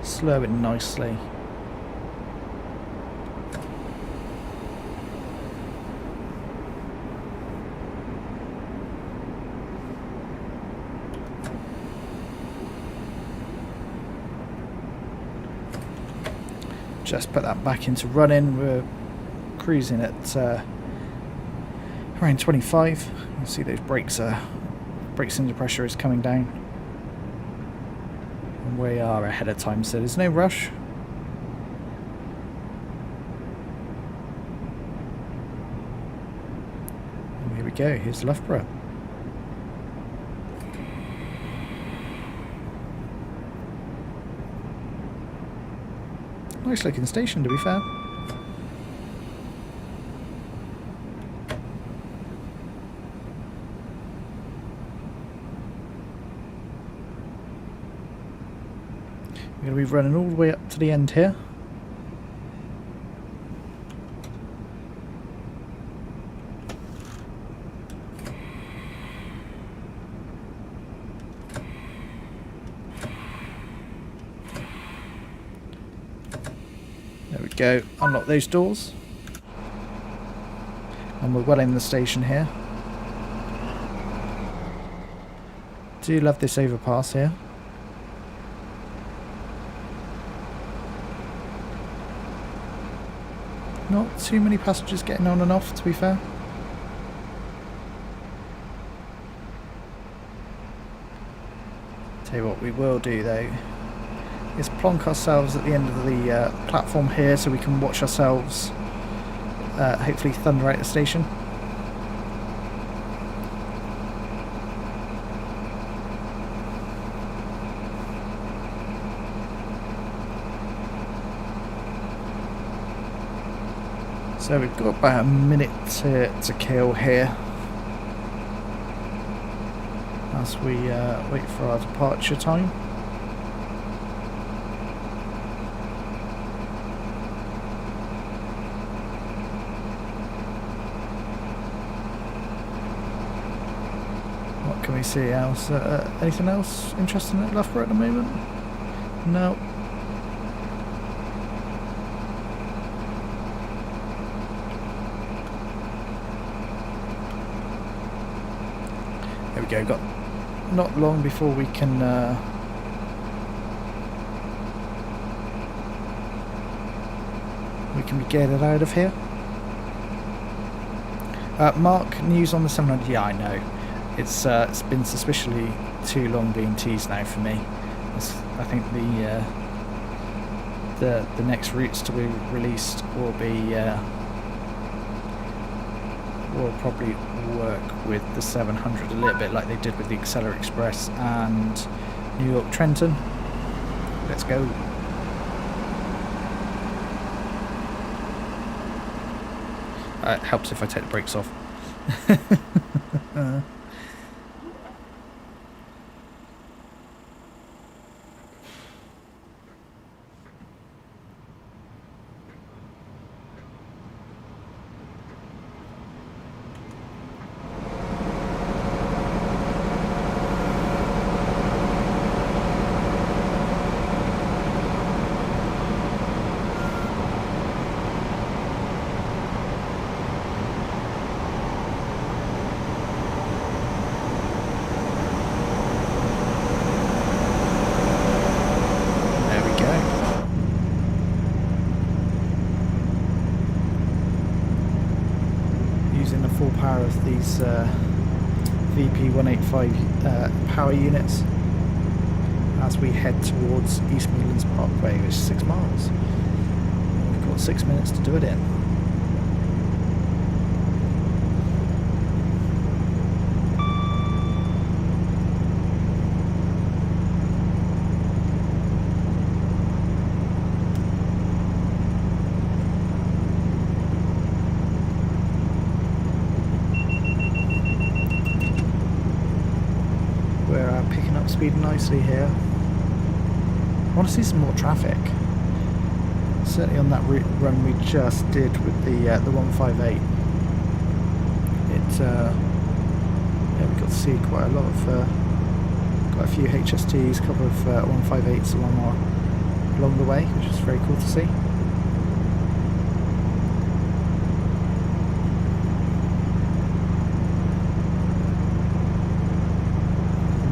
Slow it nicely. Just put that back into running. We're cruising at around 25. You see those brakes cylinder pressure is coming down. And we are ahead of time, so there's no rush. And here we go, here's Loughborough. Nice looking station, to be fair. We're going to be running all the way up to the end here. There we go, unlock those doors. And we're well in the station here. Do love this overpass here. Not too many passengers getting on and off, to be fair. Tell you what we will do though, is plonk ourselves at the end of the platform here so we can watch ourselves hopefully thunder out the station. So we've got about a minute to kill here as we wait for our departure time. What can we see else? Anything else interesting at Loughborough at the moment? No. There we go, got not long before we can be getting out of here. Mark, news on the 700. Yeah, I know. It's been suspiciously too long being teased now for me. I think the next routes to be released will be will probably work with the 700 a little bit like they did with the Acceler Express and New York Trenton. Let's go. It helps if I take the brakes off. Power of these VP185 power units as we head towards East Midlands Parkway, which is 6 miles. We've got 6 minutes to do it in. speeding nicely here. I want to see some more traffic. Certainly on that run we just did with the 158. Yeah, we got to see quite a lot of quite a few HSTs, a couple of 158s along the way, which is very cool to see.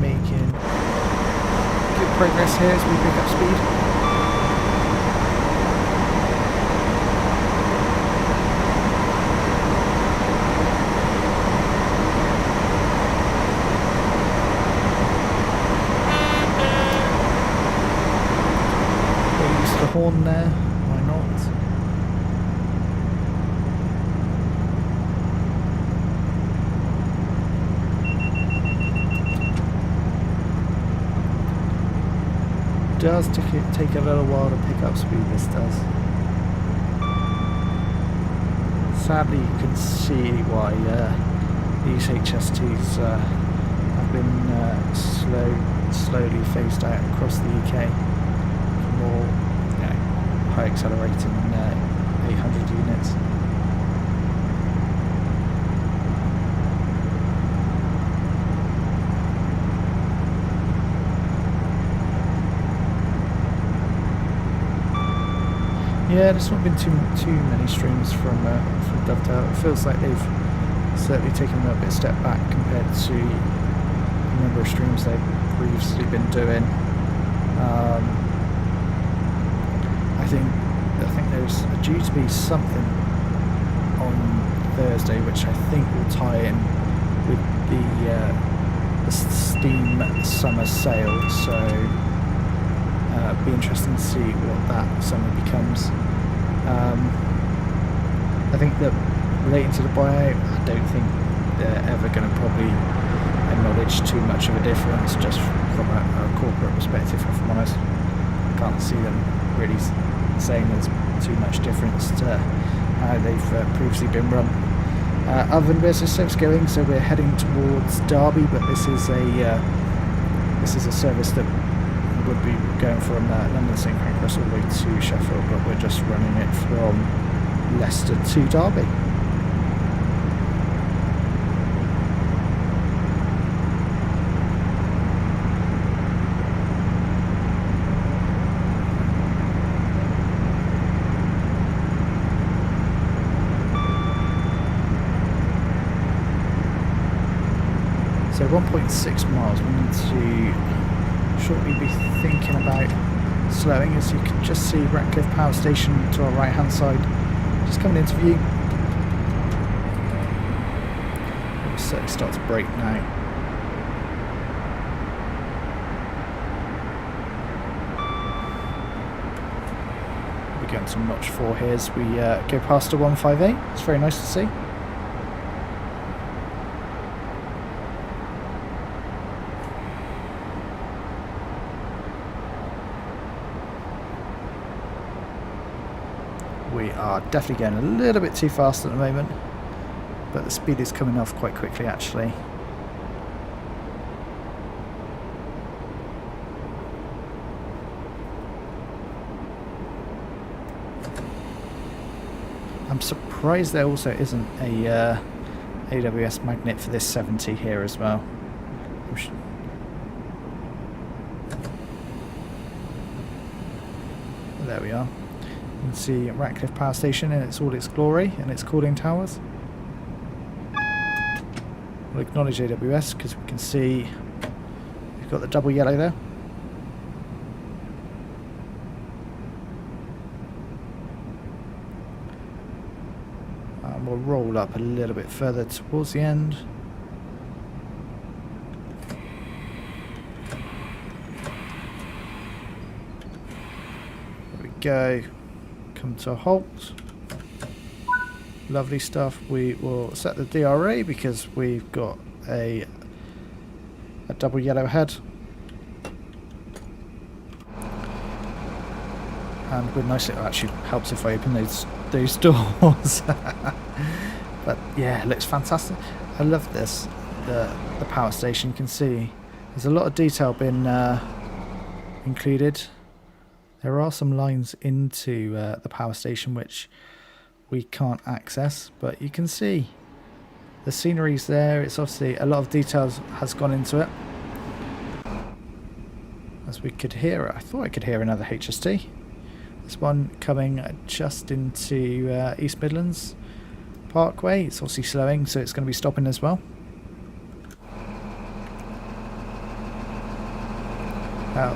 Making good progress here as we pick up speed. Horn there, why not? Does take a little while to pick up speed, this does. Sadly you can see why these HSTs have been slowly phased out across the UK for more high accelerating 800 units. Yeah, there's not been too many streams from Dovetail. It feels like they've certainly taken a little bit of step back compared to the number of streams they've previously been doing. I think there's due to be something on Thursday which I think will tie in with the Steam summer sale, so it'll be interesting to see what that summer becomes. I think that relating to the buyout, I don't think they're ever going to probably acknowledge too much of a difference just from a corporate perspective, if I'm honest. I can't see them really saying there's too much difference to how they've previously been run. Other than business service going, so we're heading towards Derby, but this is a service that would be going from London St Pancras all the way to Sheffield, but we're just running it from Leicester to Derby. So 1.6 miles, we need to shortly be thinking about slowing, as you can just see Ratcliffe Power Station to our right hand side just coming into view. We'll certainly start to brake now. We're going to notch 4 here as we go past a 158. It's very nice to see. We are definitely going a little bit too fast at the moment, but the speed is coming off quite quickly actually. I'm surprised there also isn't a AWS magnet for this 70 here as well. There we are. You can see Ratcliffe Power Station in all its glory and its cooling towers. We'll acknowledge AWS because we can see we've got the double yellow there. And we'll roll up a little bit further towards the end. There we go. Come to a halt. Lovely stuff. We will set the DRA because we've got a double yellow head, and we're nice. It actually helps if I open those doors. But yeah, it looks fantastic. I love this. The power station. You can see There's a lot of detail been included. There are some lines into the power station which we can't access, but you can see the scenery's there. It's obviously a lot of details has gone into it. As we could hear, I thought I could hear another HST. This one coming just into East Midlands Parkway. It's obviously slowing, so it's going to be stopping as well.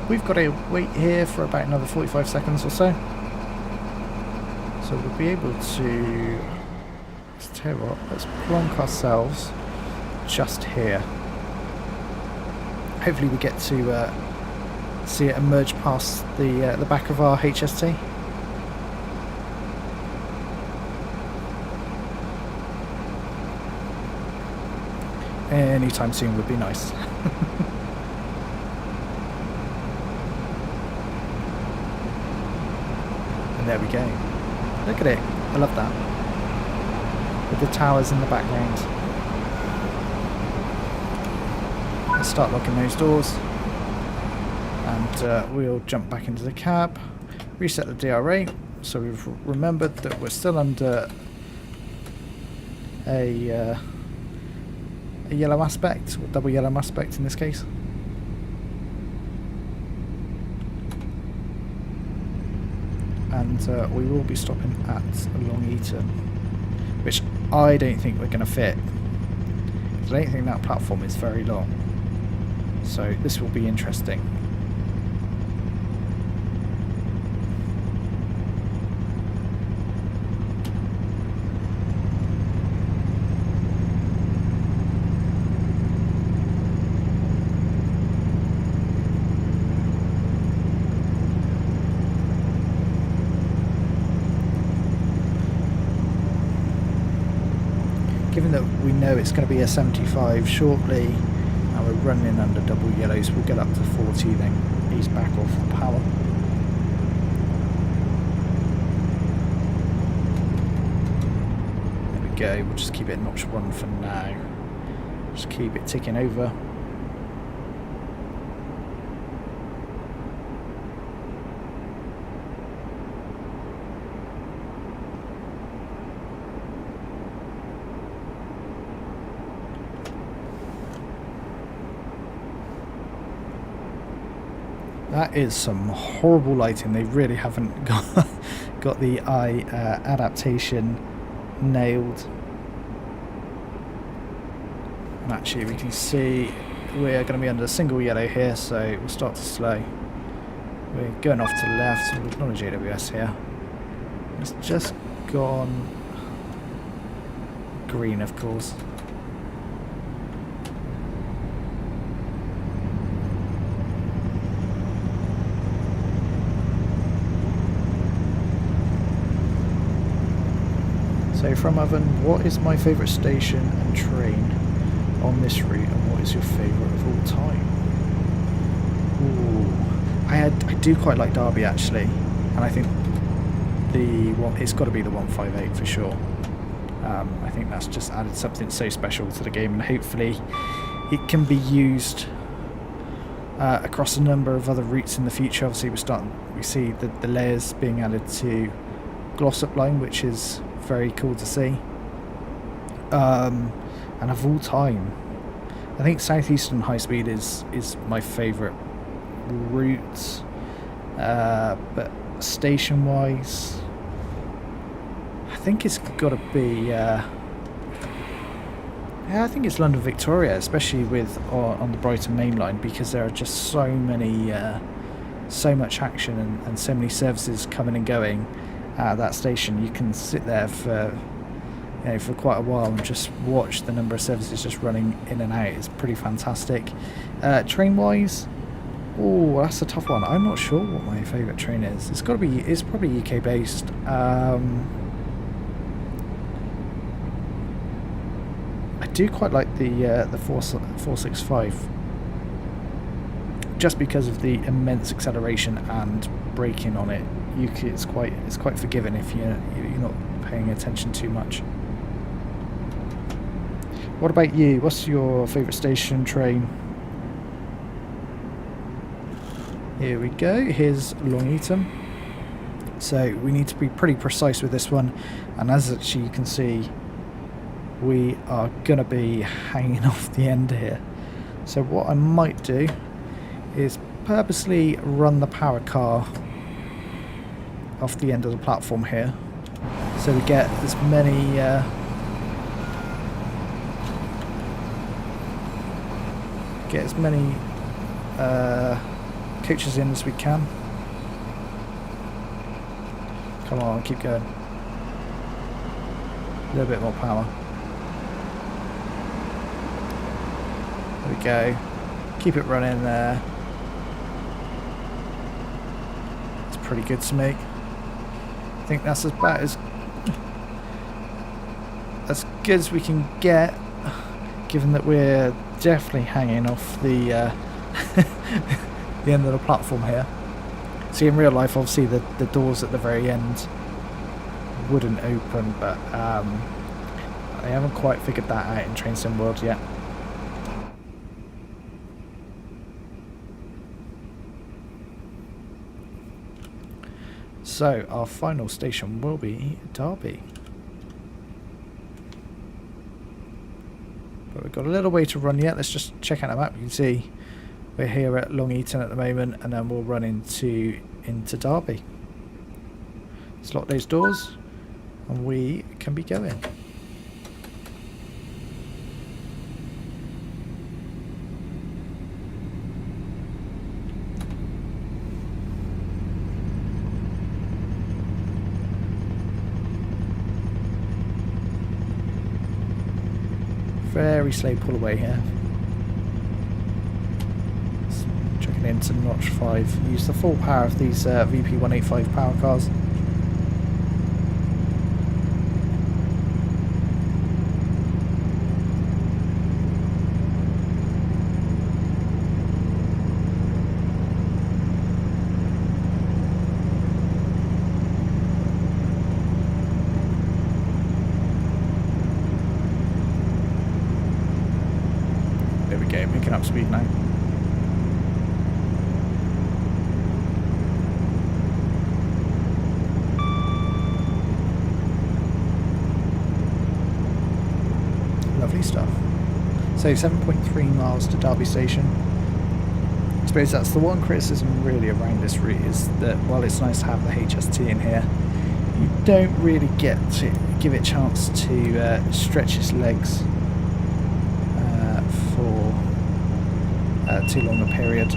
We've got to wait here for about another 45 seconds or so. So we'll be able to... Let's tell you what, let's plonk ourselves just here. Hopefully we get to see it emerge past the back of our HST. Anytime soon would be nice. And there we go. Look at it. I love that. With the towers in the background. Let's start locking those doors. And we'll jump back into the cab. Reset the DRA. So we've remembered that we're still under a yellow aspect, or double yellow aspect in this case. And we will be stopping at Long Eaton, which I don't think we're going to fit. I don't think that platform is very long, so this will be interesting. Given that we know it's going to be a 75 shortly, and we're running under double yellows, we'll get up to 40, then ease back off the power. There we go, we'll just keep it at notch 1 for now. Just keep it ticking over. That is some horrible lighting. They really haven't got the eye adaptation nailed. And actually we can see we're going to be under a single yellow here, so we'll start to slow. We're going off to the left, so we'll acknowledge AWS here. It's just gone green, of course. So from Oven, what is my favourite station and train on this route, and what is your favourite of all time? Ooh, I do quite like Derby actually, and I think it's got to be the 158 for sure. I think that's just added something so special to the game, and hopefully it can be used across a number of other routes in the future. Obviously we see the layers being added to Glossop line, which is very cool to see. And of all time, I think Southeastern High Speed is my favourite route, but station wise I think it's got to be yeah, I think it's London Victoria, especially with on the Brighton main line, because there are just so many so much action and so many services coming and going at that station. You can sit there for for quite a while and just watch the number of services just running in and out. It's pretty fantastic. Train wise, oh, that's a tough one. I'm not sure what my favourite train is. It's probably UK based. I do quite like the 465, just because of the immense acceleration and braking on it. It's quite forgiving if you're not paying attention too much. What about you? What's your favourite station, train? Here we go. Here's Long Eaton. So we need to be pretty precise with this one, and as actually you can see, we are going to be hanging off the end here. So what I might do is purposely run the power car off the end of the platform here, so we get as many coaches in as we can. Come on, keep going. A little bit more power. There we go. Keep it running there. It's pretty good to me. I think that's about as good as we can get, given that we're definitely hanging off the the end of the platform here. See, in real life, obviously the doors at the very end wouldn't open, but I haven't quite figured that out in Train Sim World yet. So our final station will be Derby. But we've got a little way to run yet. Let's just check out the map. You can see we're here at Long Eaton at the moment, and then we'll run into Derby. Let's lock those doors and we can be going. Very slow pull away here. Checking into notch 5. Use the full power of these VP185 power cars. Picking up speed now. Lovely stuff. So 7.3 miles to Derby Station. I suppose that's the one criticism really around this route, is that while it's nice to have the HST in here, you don't really get to give it a chance to stretch its legs for too long a period.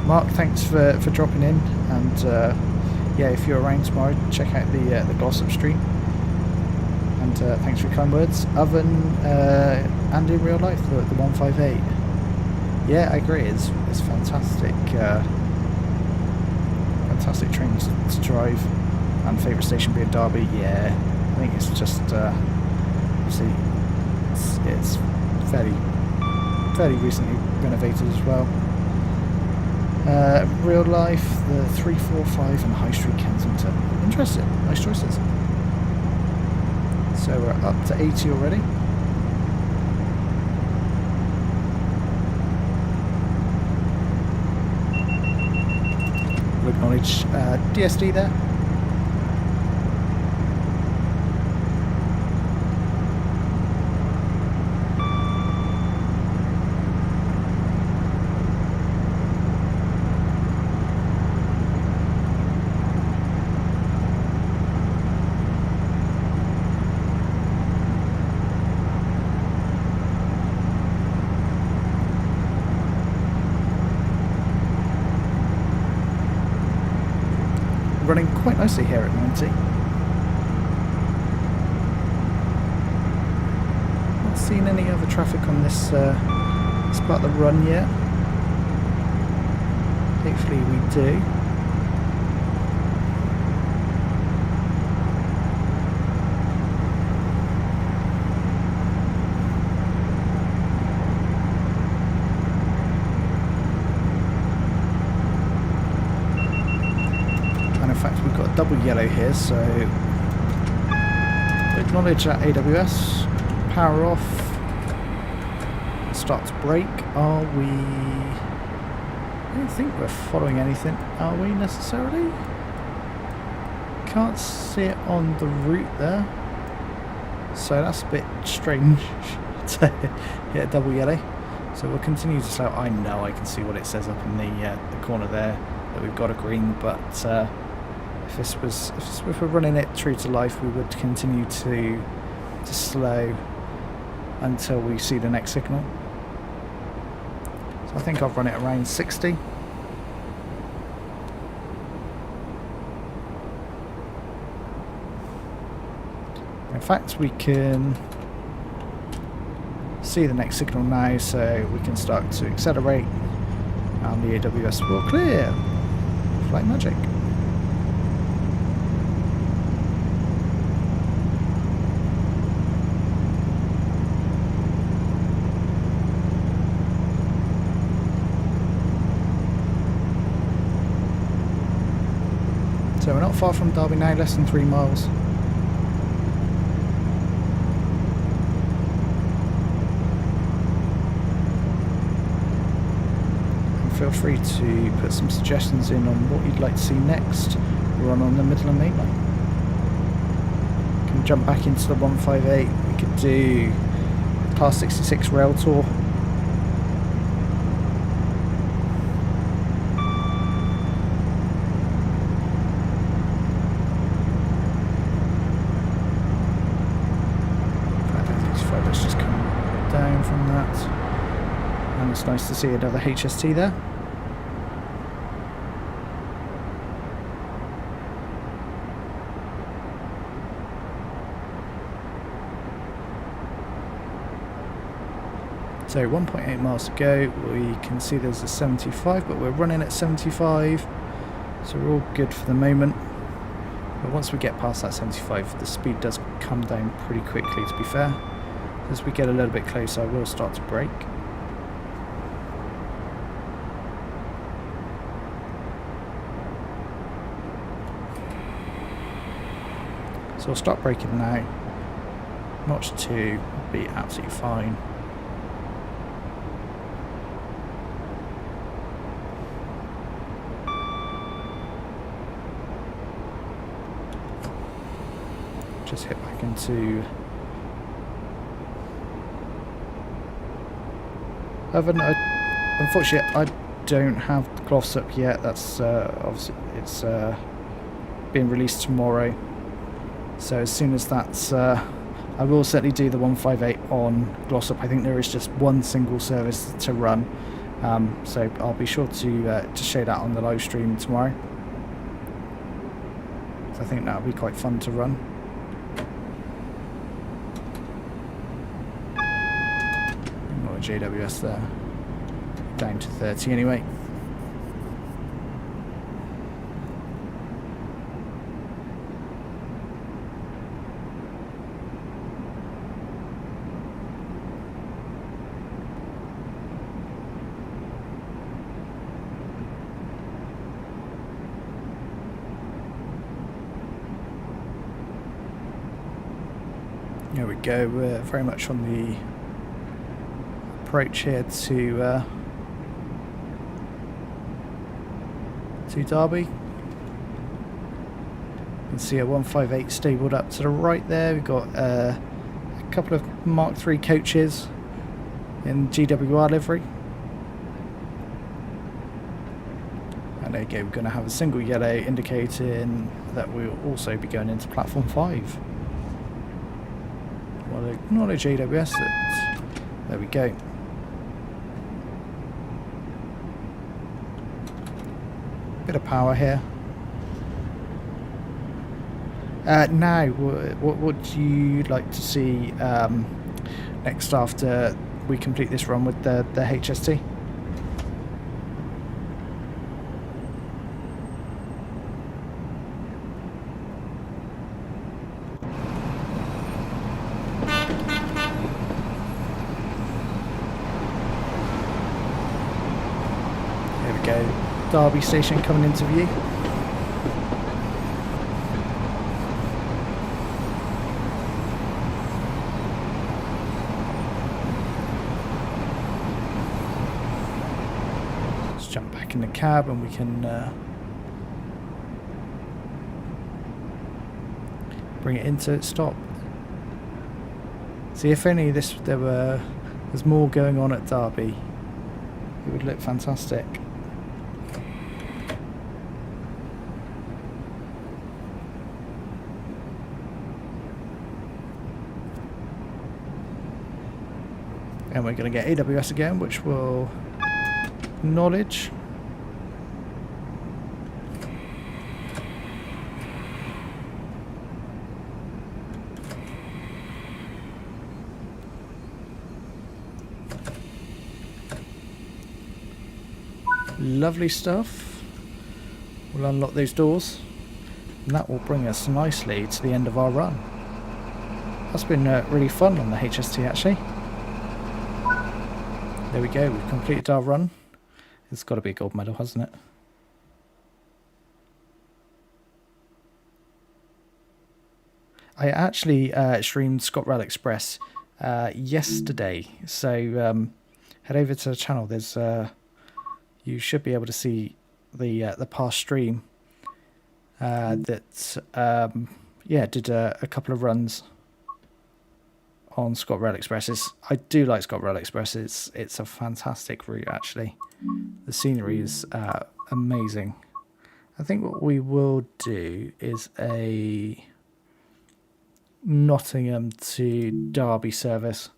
Mark, thanks for dropping in, and yeah, if you're around tomorrow, check out the Glossop stream. And thanks for your kind words. Oven and in real life, the 158. Yeah, I agree. It's fantastic. Fantastic train to drive, and favourite station being Derby. Yeah, I think it's just obviously it's fairly recently renovated as well. Real life, the 345 and High Street Kensington. Interesting. Nice choices. So we're up to 80 already. We'll acknowledge DSD there. Running quite nicely here at 90. Not seen any other traffic on this part of the run yet. Hopefully we do. fact, we've got a double yellow here, so acknowledge that AWS, power off, start to brake. Are we... I don't think we're following anything, are we necessarily? Can't see it on the route there, so that's a bit strange to hit a double yellow. So we'll continue to slow. I know I can see what it says up in the corner there, that we've got a green, but if we're running it true to life, we would continue to slow until we see the next signal. So I think I'll run it around 60. In fact, we can see the next signal now, so we can start to accelerate, and the AWS will clear. Like magic. So we're not far from Derby now, less than 3 miles. Feel free to put some suggestions in on what you'd like to see next run on the Midland Main Line. Can jump back into the 158. We could do Class 66 rail tour. Let's just come down from that. And it's nice to see another HST there. So 1.8 miles to go. We can see there's a 75, but we're running at 75, so we're all good for the moment. But once we get past that 75, the speed does come down pretty quickly, to be fair. As we get a little bit closer, I will start to brake. So I'll start braking now. Notch 2 will be absolutely fine. Just hit back into oven. Unfortunately, I don't have the gloss up yet. That's obviously it's being released tomorrow. So as soon as that's, I will certainly do the 158 on gloss up. I think there is just one single service to run, so I'll be sure to show that on the live stream tomorrow. So I think that'll be quite fun to run. JWS there, down to 30 anyway. There we go, we're very much on the approach here to Derby. You can see a 158 stabled up to the right there. We've got a couple of Mark III coaches in GWR livery. And there you go, we're going to have a single yellow indicating that we'll also be going into platform 5. Well, acknowledge AWS that, there we go. Bit of power here. Now, what would you like to see next after we complete this run with the HST? There we go. Derby station coming into view. jump back in the cab and we can bring it into its stop. See, if only there's more going on at Derby, it would look fantastic. And we're going to get AWS again, which will acknowledge. Lovely stuff. We'll unlock those doors, and that will bring us nicely to the end of our run. That's been really fun on the HST actually. There we go, we've completed our run. It's got to be a gold medal, hasn't it? I actually streamed ScotRail Express yesterday, so head over to the channel. There's you should be able to see the past stream that did a couple of runs on ScotRail Express. I do like ScotRail Express. It's a fantastic route actually. The scenery is amazing. I think what we will do is a Nottingham to Derby service,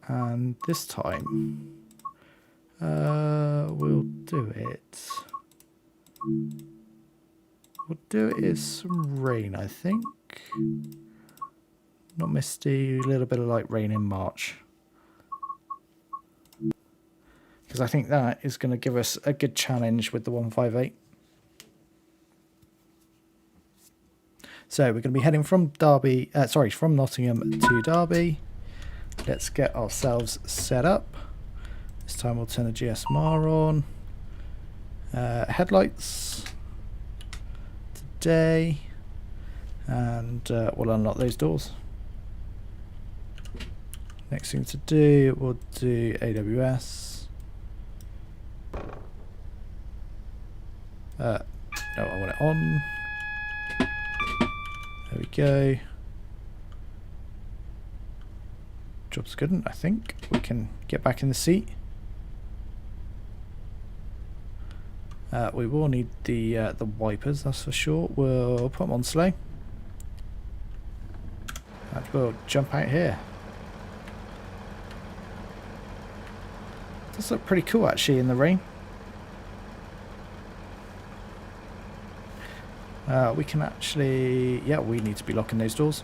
and this time we'll do it. We'll do it in some rain, I think. Not misty, a little bit of light rain in March. Because I think that is going to give us a good challenge with the 158. So we're going to be heading from from Nottingham to Derby. Let's get ourselves set up. This time we'll turn the GSMR on. Headlights today, and we'll unlock those doors. Next thing to do, we'll do AWS. No, I want it on. There we go. Job's good, I think. We can get back in the seat. We will need the wipers, that's for sure. We'll put them on slow. And we'll jump out here. Does look pretty cool actually in the rain. We can actually, we need to be locking those doors.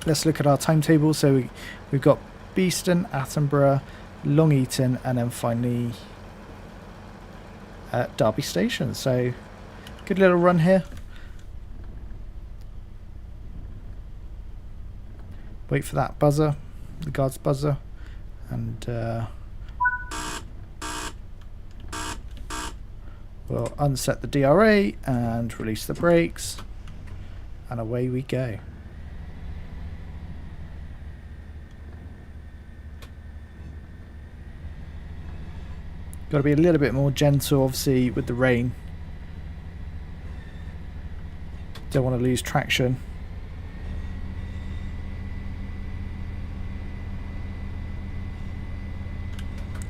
Let's look at our timetable. So we've got Beeston, Attenborough, Long Eaton, and then finally Derby Station. So good little run here. Wait for that buzzer, the guard's buzzer, and we'll unset the DRA and release the brakes, and away we go. Got to be a little bit more gentle, obviously, with the rain. Don't want to lose traction.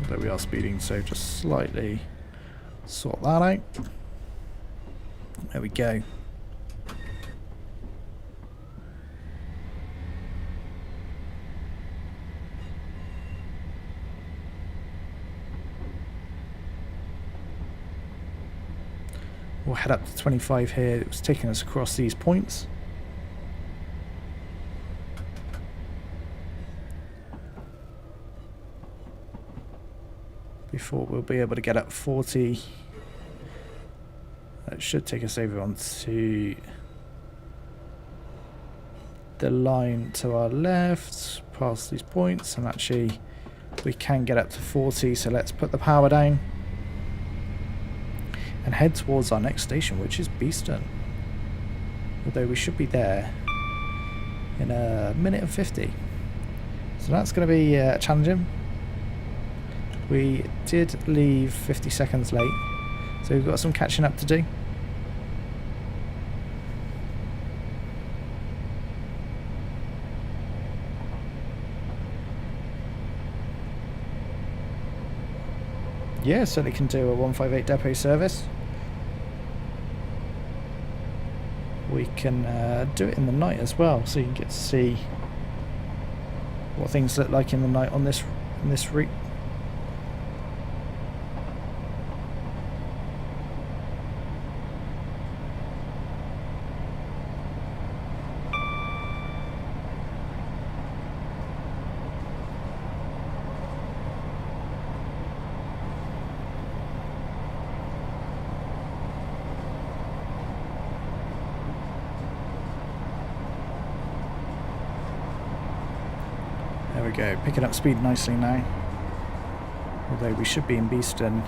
Although we are speeding, so just slightly sort that out. There we go. We'll head up to 25 here. It was taking us across these points. Before we'll be able to get up 40. That should take us over onto the line to our left, past these points, and actually we can get up to 40, so let's put the power down and head towards our next station, which is Beeston. Although we should be there in a minute and 50. So that's going to be challenging. We did leave 50 seconds late, so we've got some catching up to do. Yeah, certainly can do a 158 depot service. We can do it in the night as well, so you can get to see what things look like in the night on this route. There we go, picking up speed nicely now. Although we should be in Beeston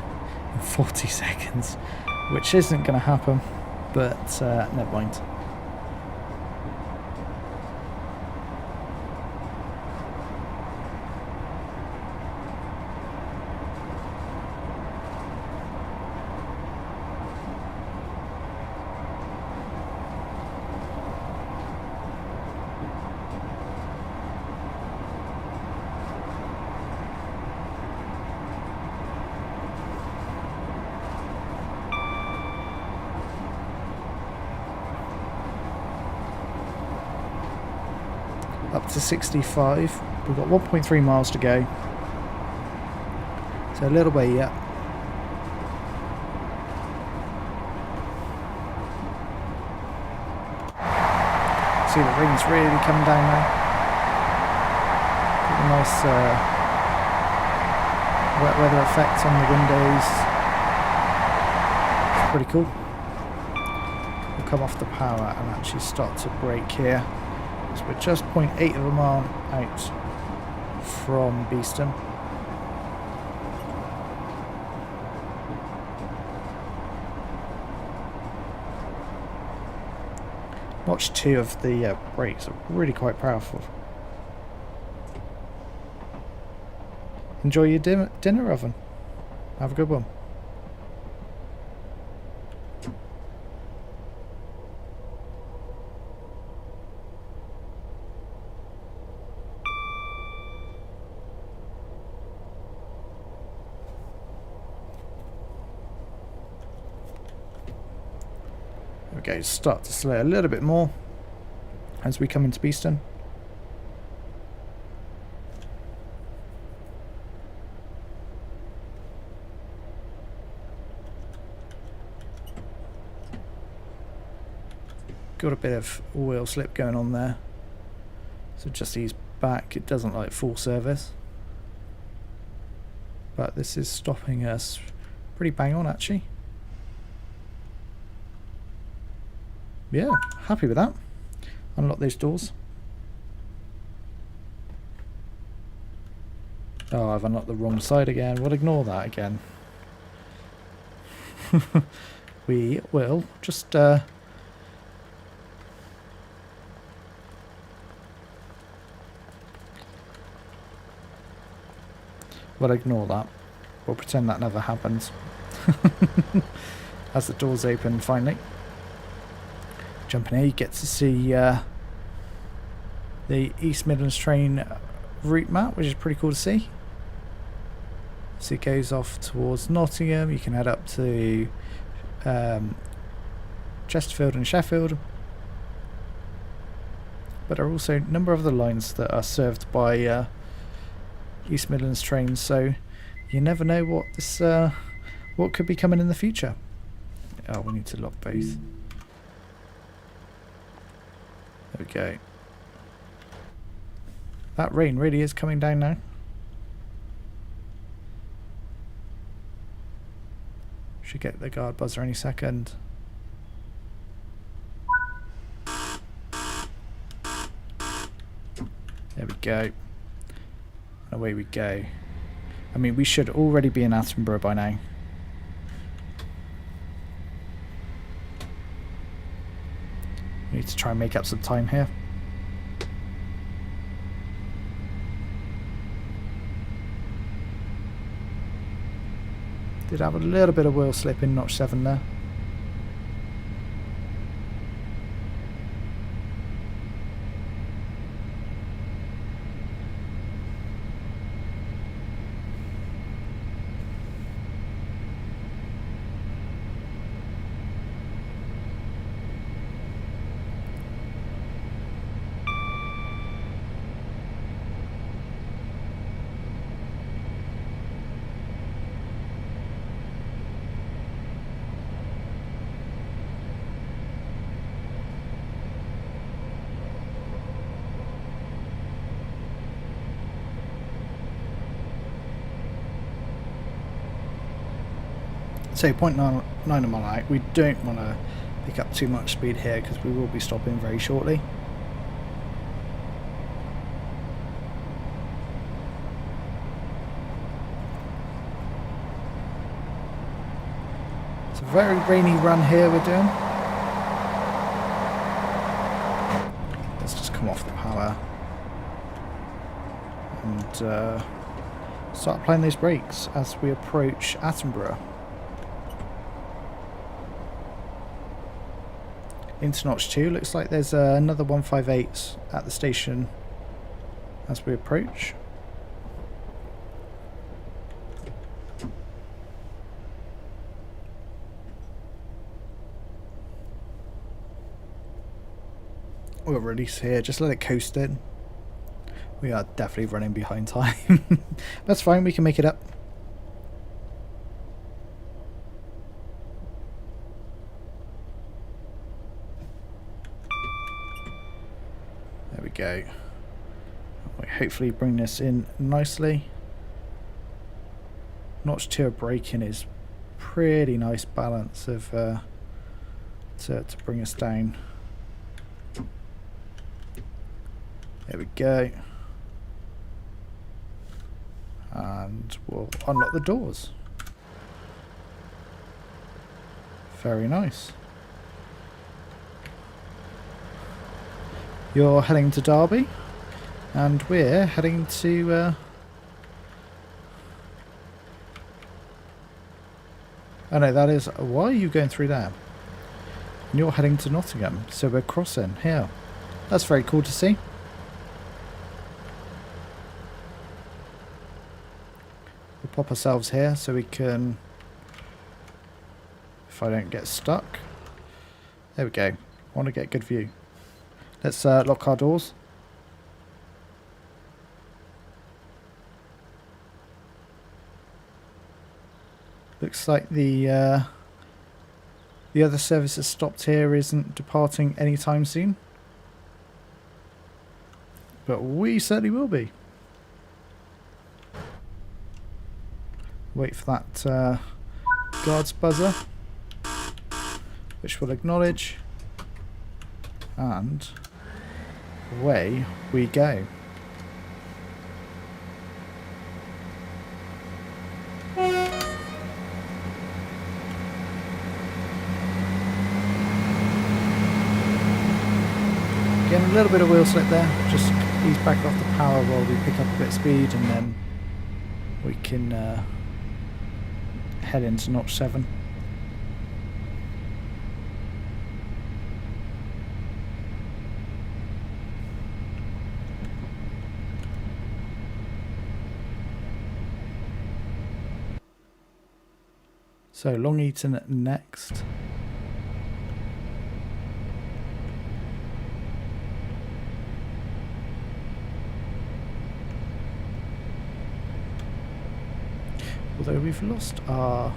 in 40 seconds, which isn't going to happen, but never mind. Up to 65. We've got 1.3 miles to go, so a little way yet. See, the rain's really coming down now. Got a nice wet weather effect on the windows. It's pretty cool. We'll come off the power and actually start to brake here. So we're just 0.8 of a mile out from Beeston. Notch 2 of the brakes are really quite powerful. Enjoy your dinner oven. Have a good one. Okay, start to slow a little bit more as we come into Beeston. Got a bit of oil slip going on there, so just ease back. It doesn't like full service, but this is stopping us pretty bang on actually. Yeah, happy with that. Unlock those doors. Oh, I've unlocked the wrong side again. We'll ignore that again. We will just we'll ignore that. We'll pretend that never happened. As the doors open finally. Jumping here, you get to see the East Midlands train route map, which is pretty cool to see. So it goes off towards Nottingham. You can head up to Chesterfield and Sheffield. But there are also a number of other lines that are served by East Midlands trains, so you never know what this what could be coming in the future. Oh, we need to lock both. There we go. That rain really is coming down now. Should get the guard buzzer any second. There we go. Away we go. I mean, we should already be in Attenborough by now. We need to try and make up some time here. Did have a little bit of wheel slip in notch 7 there. So 0.9 of mile out. We don't want to pick up too much speed here because we will be stopping very shortly. It's a very rainy run here we're doing. Let's just come off the power and start applying those brakes as we approach Attenborough. Into notch 2, looks like there's another 158 at the station as we approach. We'll release here, just let it coast in. We are definitely running behind time. That's fine, we can make it up. There we go. We hopefully bring this in nicely. Notch 2 braking is pretty nice balance of to bring us down. There we go. And we'll unlock the doors. Very nice. You're heading to Derby, and we're heading to... Oh no, that is... Why are you going through there? And you're heading to Nottingham, so we're crossing here. That's very cool to see. We'll pop ourselves here so we can... If I don't get stuck. There we go. I want to get a good view. Let's lock our doors. Looks like the other service that's stopped here isn't departing anytime soon. But we certainly will be. Wait for that guard's buzzer, which we'll acknowledge. And away we go. Again, a little bit of wheel slip there. Just ease back off the power while we pick up a bit of speed, and then we can head into notch 7. So Long Eaton next. Although we've lost our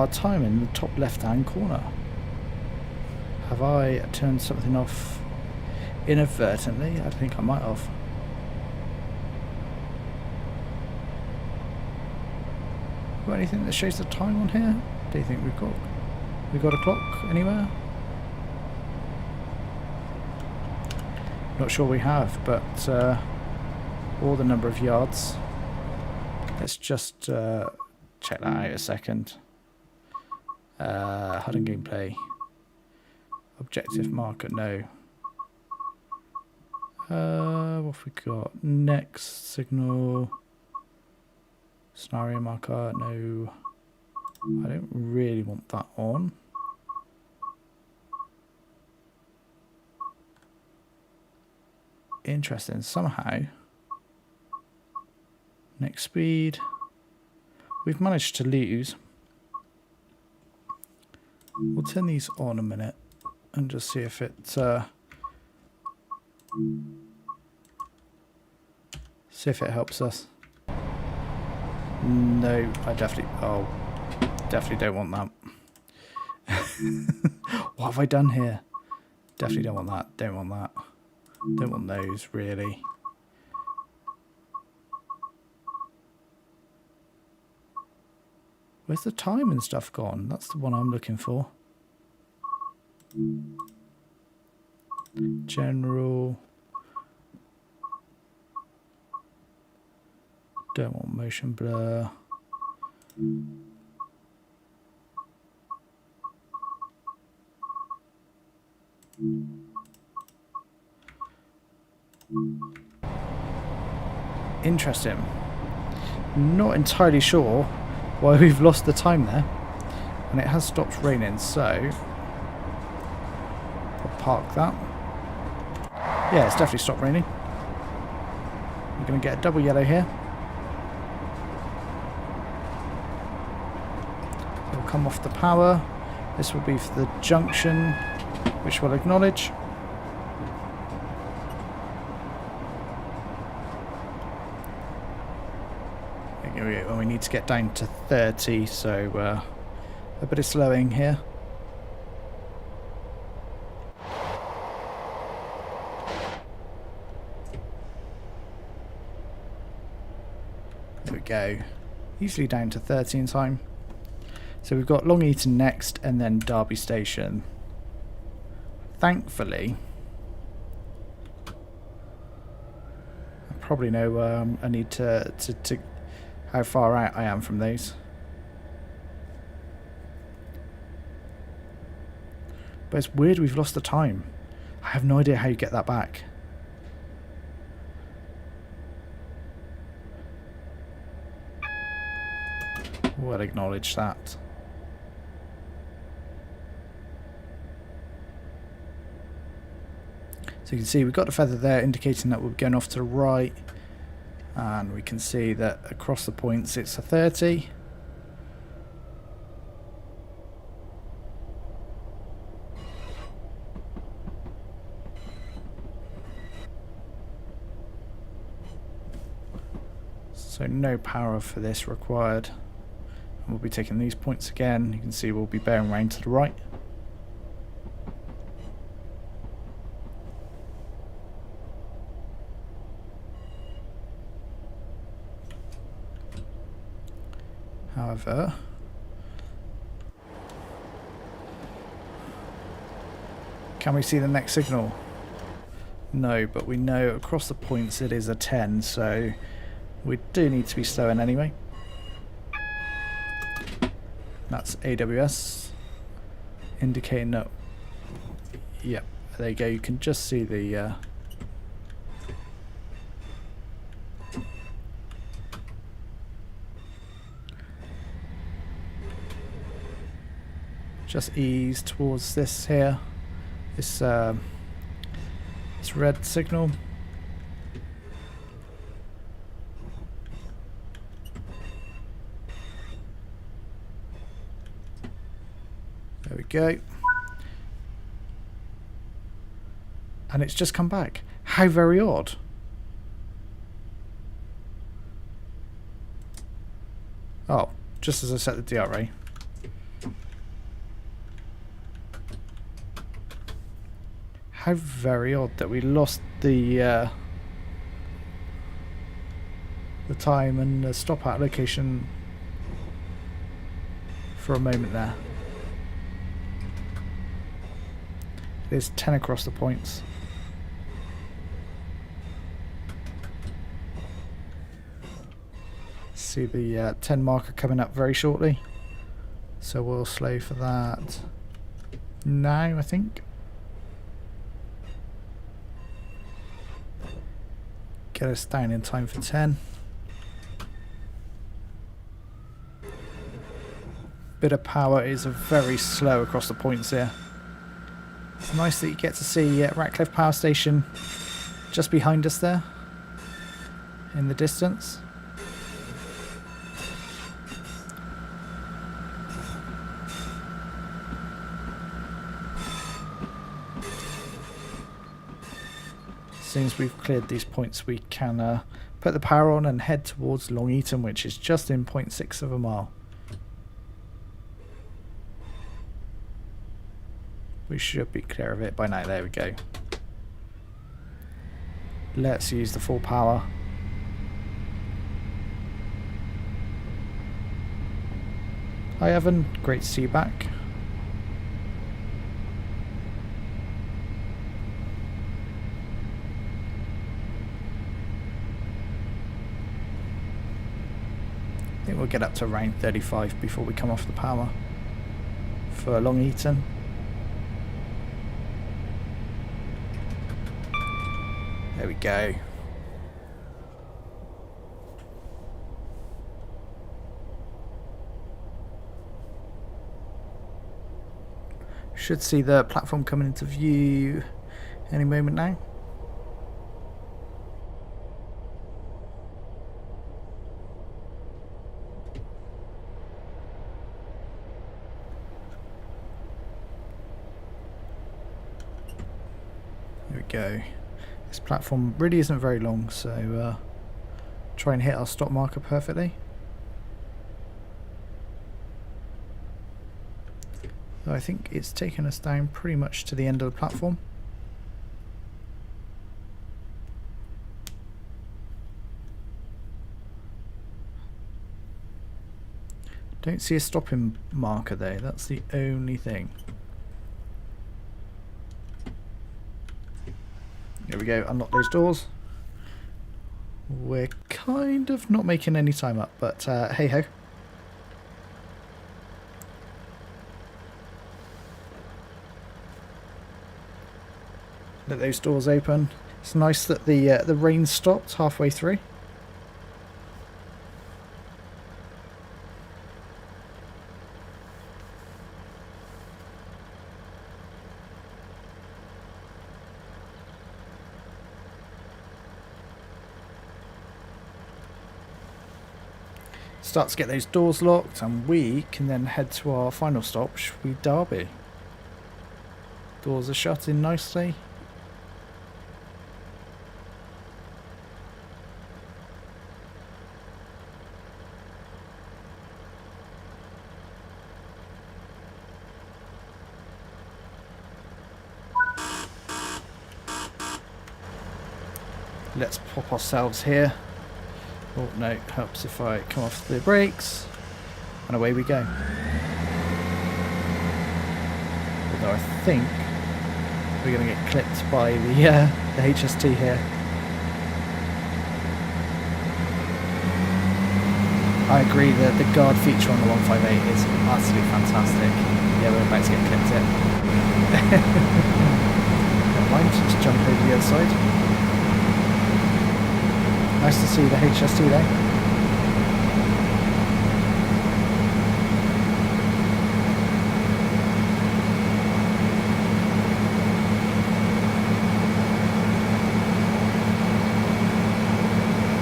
time in the top left-hand corner. Have I turned something off inadvertently? I think I might have. Got anything that shows the time on here? Do you think we've got a clock anywhere? Not sure we have, but or the number of yards. Let's just check that out a second. HUD and gameplay. Objective marker, no. What have we got? Next signal. Scenario marker. No. I don't really want that on. Interesting. Somehow. Next speed. We've managed to lose. We'll turn these on a minute and just see if it helps us. No, I definitely don't want that. What have I done here? Definitely don't want that. Don't want that. Don't want those, really. Where's the time and stuff gone? That's the one I'm looking for. General. Don't want motion blur. Interesting. Not entirely sure why we've lost the time there. And it has stopped raining, so I'll park that. Yeah, it's definitely stopped raining. We're going to get a double yellow here. It'll come off the power. This will be for the junction, which we'll acknowledge. And we need to get down to 30, so a bit of slowing here. There we go. Usually down to 30 in time. So we've got Long Eaton next, and then Derby Station. Thankfully, I probably know I need to how far out I am from those. But it's weird we've lost the time. I have no idea how you get that back. We'll acknowledge that. So you can see we've got the feather there indicating that we're going off to the right. And we can see that across the points it's a 30. So no power for this required. And we'll be taking these points again. You can see we'll be bearing round to the right. However, can we see the next signal? No, but we know across the points it is a 10, so we do need to be slowing anyway. That's AWS indicating that, yep, there you go, you can just see the just ease towards this here, this red signal. There we go. And it's just come back. How very odd. Oh, just as I set the DRA. How very odd that we lost the time and the stop out location for a moment there. There's 10 across the points. See the 10 marker coming up very shortly. So we'll slow for that now, I think. Get us down in time for 10. Bit of power is very slow across the points here. It's nice that you get to see Ratcliffe Power Station just behind us there in the distance. As soon as we've cleared these points, we can put the power on and head towards Long Eaton, which is just in 0.6 of a mile. We should be clear of it by now. There we go. Let's use the full power. Hi Evan, great to see you back. I think we'll get up to around 35 before we come off the power for Long Eaton. There we go. Should see the platform coming into view any moment now. There we go. This platform really isn't very long, so try and hit our stop marker perfectly. So I think it's taken us down pretty much to the end of the platform. Don't see a stopping marker there, that's the only thing. There we go, unlock those doors. We're kind of not making any time up, but hey ho. Let those doors open. It's nice that the rain stopped halfway through. Start to get those doors locked, and we can then head to our final stop, which will be Derby. Doors are shut in nicely. Let's pop ourselves here. Oh no, helps if I come off the brakes, and away we go. Although I think we're going to get clipped by the HST here. I agree that the guard feature on the 158 is utterly fantastic. Yeah, we're about to get clipped here. Never mind, just jump over the other side. Nice to see the HST there.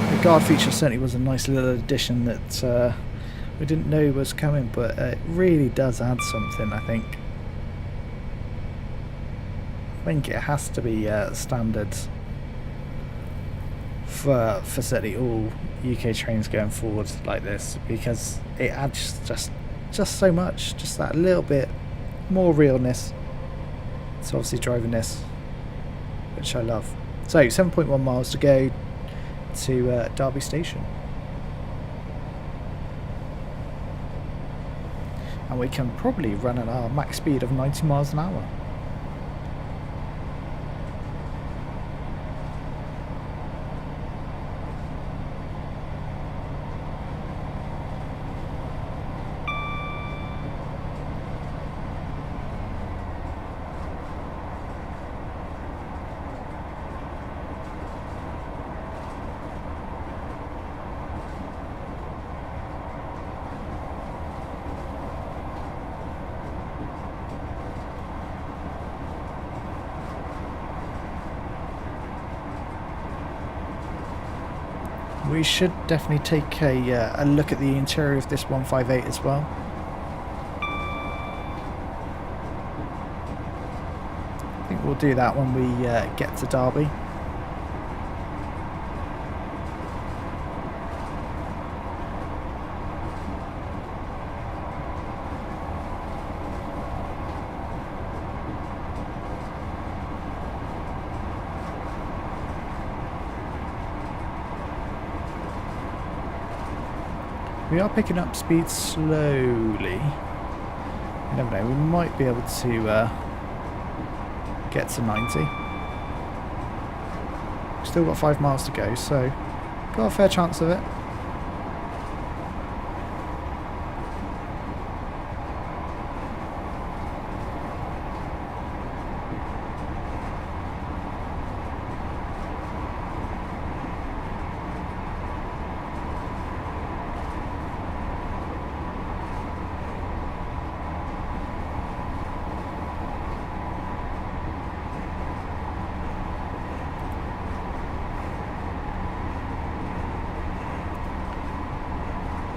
The guard feature certainly was a nice little addition that we didn't know was coming, but it really does add something, I think. I think it has to be standard for certainly all UK trains going forward like this, because it adds just so much, just that little bit more realness to obviously driving this, which I love. So 7.1 miles to go to Derby Station, and we can probably run at our max speed of 90 miles an hour. We should definitely take a look at the interior of this 158 as well. I think we'll do that when we get to Derby. We are picking up speed slowly. You never know, we might be able to get to 90. Still got 5 miles to go, so got a fair chance of it.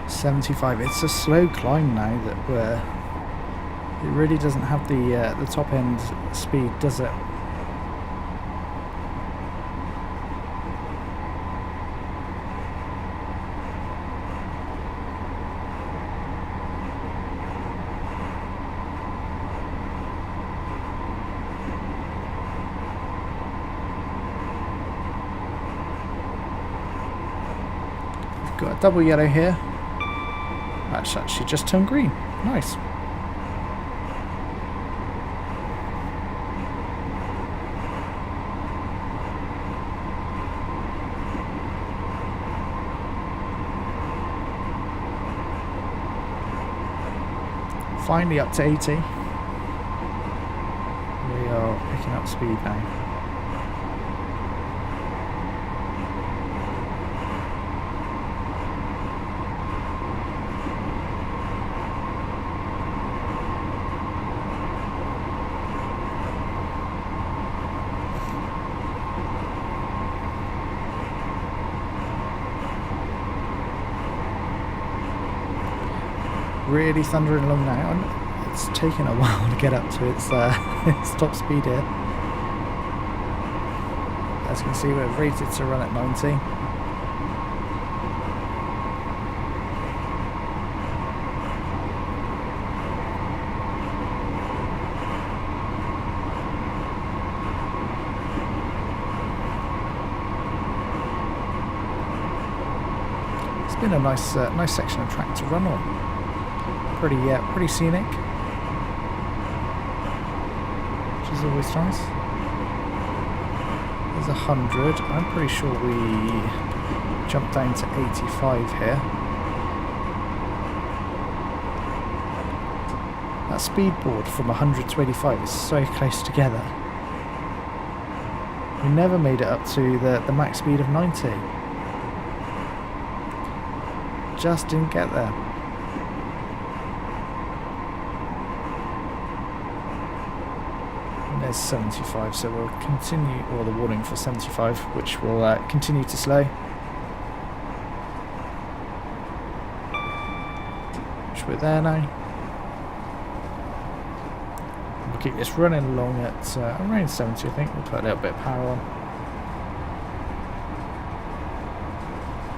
.75. It's a slow climb now that it really doesn't have the top end speed, does it? We've got a double yellow here. That's actually just turned green. Nice. Finally up to 80. We are picking up speed now. Really thundering along now, and it's taken a while to get up to its top speed here. As you can see, we're rated to run at 90. It's been a nice section of track to run on. Pretty scenic, which is always nice. There's 100. I'm pretty sure we jumped down to 85 here. That speed board from 100 to 85 is so close together. We never made it up to the max speed of 90. Just didn't get there. There's 75, so we'll continue, or the warning for 75, which will continue to slow. Which we're there now. We'll keep this running along at around 70, I think. We'll put a little bit of power on.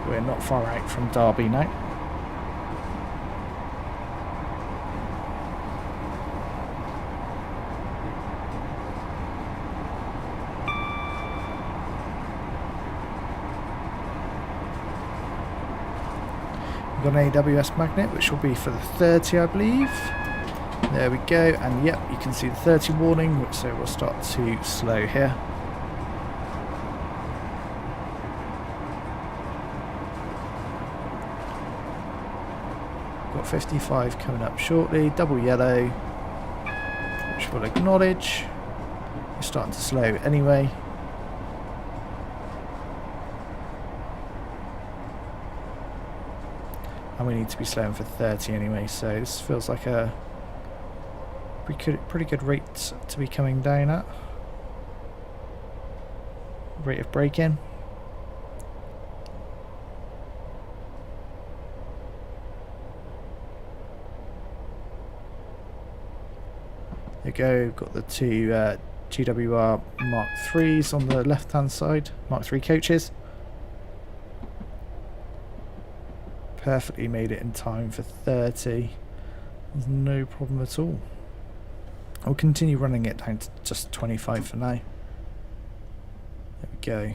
We're not far out from Derby now. Got an AWS magnet, which will be for the 30, I believe. There we go, and yep, you can see the 30 warning, which so we'll start to slow here. Got 55 coming up shortly, double yellow, which we'll acknowledge. We're starting to slow anyway. And we need to be slowing for 30 anyway, so this feels like a pretty good rate to be coming down at. Rate of braking. There you go, got the two GWR Mark 3s on the left hand side, Mark 3 coaches. Perfectly made it in time for 30. There's no problem at all. I'll continue running it down to just 25 for now. There we go.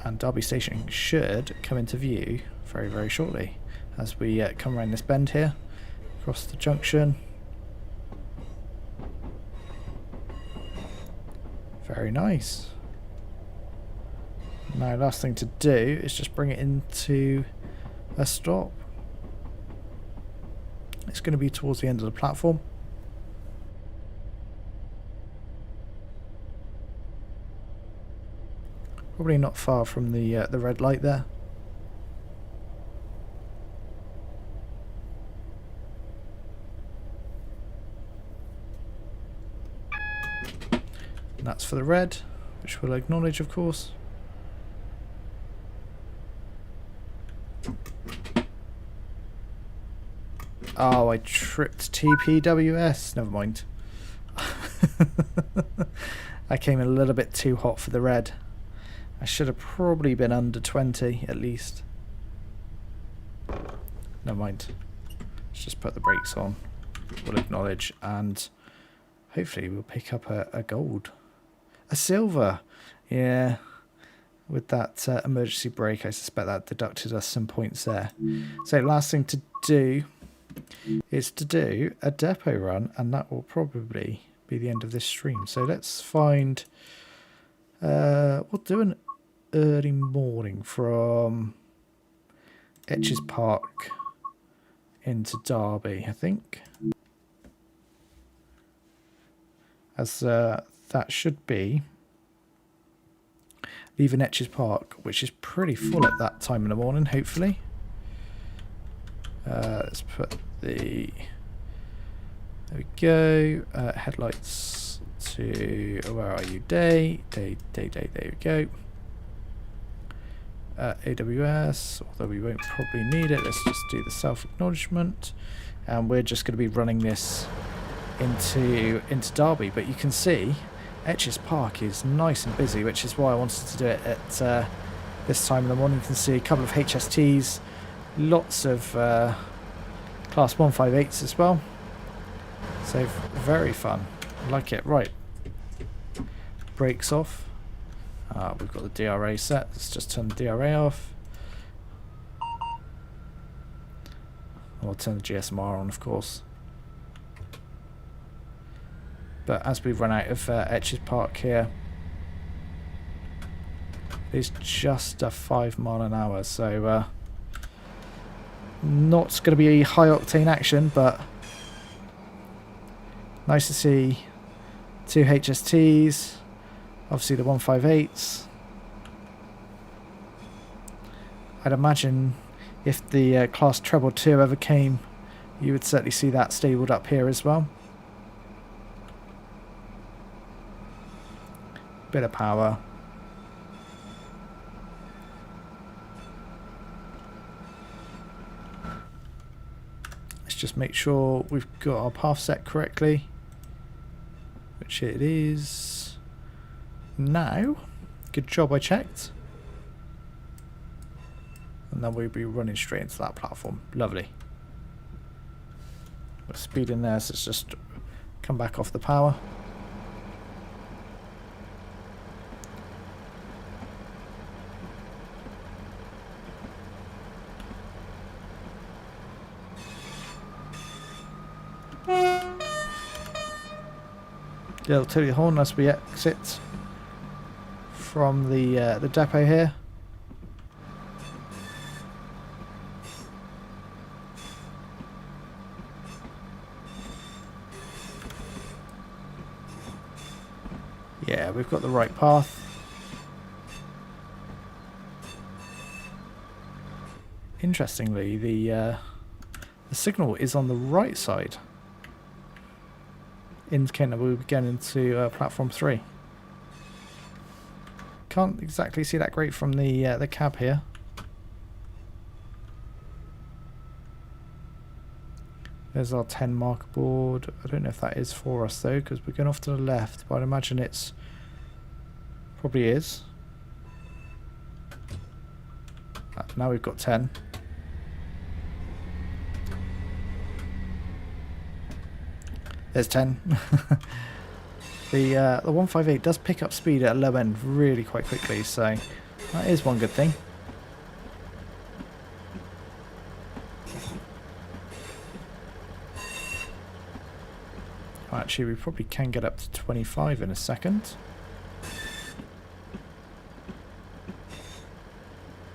And Derby Station should come into view very, very shortly as we come around this bend here, across the junction. Very nice. Now, last thing to do is just bring it into a stop. It's going to be towards the end of the platform. Probably not far from the red light there. And that's for the red, which we'll acknowledge, of course. Oh, I tripped TPWS. Never mind. I came in a little bit too hot for the red. I should have probably been under 20 at least. Never mind. Let's just put the brakes on. We'll acknowledge, and hopefully we'll pick up a gold. A silver. Yeah. With that emergency brake, I suspect that deducted us some points there. So last thing to do is to do a depot run, and that will probably be the end of this stream. So let's find... we'll do an early morning from Etches Park into Derby, I think. As that should be leaving Etches Park, which is pretty full at that time in the morning, hopefully. Let's put the... There we go. Headlights to... where are you? Day. There we go. AWS, although we won't probably need it. Let's just do the self-acknowledgement. And we're just going to be running this into Derby. But you can see Etches Park is nice and busy, which is why I wanted to do it at this time in the morning. You can see a couple of HSTs, lots of Class 158s as well. So very fun. I like it. Right. Brakes off. We've got the DRA set. Let's just turn the DRA off. I'll turn the GSMR on, of course. But as we run out of Etches Park here, it's just a 5 mile an hour, so not going to be high octane action, but nice to see 2 HSTs, obviously the 158s. I'd imagine if the Class Treble 2 ever came, you would certainly see that stabled up here as well. Bit of power. Let's just make sure we've got our path set correctly, which it is now. Good job, I checked. And then we'll be running straight into that platform. Lovely. We're speeding there, so let's just come back off the power. Little tooty horn as we exit from the depot here. Yeah, we've got the right path. Interestingly, the signal is on the right side, indicating that we'll be getting into platform 3. can't exactly see that great from the cab here. There's our 10 marker board. I don't know if that is for us though, because we're going off to the left, but I'd imagine it's probably is. Now we've got 10. There's 10. The 158 does pick up speed at a low end really quite quickly, so that is one good thing. Actually, we probably can get up to 25 in a second.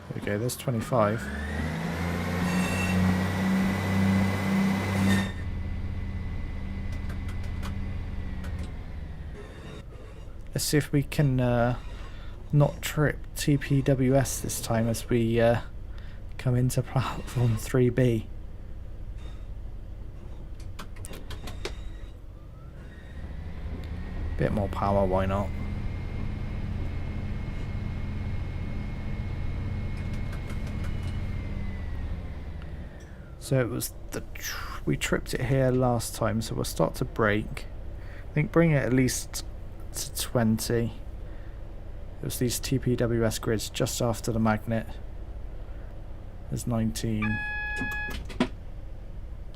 There we go, there's 25. Let's see if we can not trip TPWS this time as we come into platform 3B. Bit more power, why not? So it was we tripped it here last time, so we'll start to brake. I think bring it at least to 20. It was these TPWS grids just after the magnet. There's 19.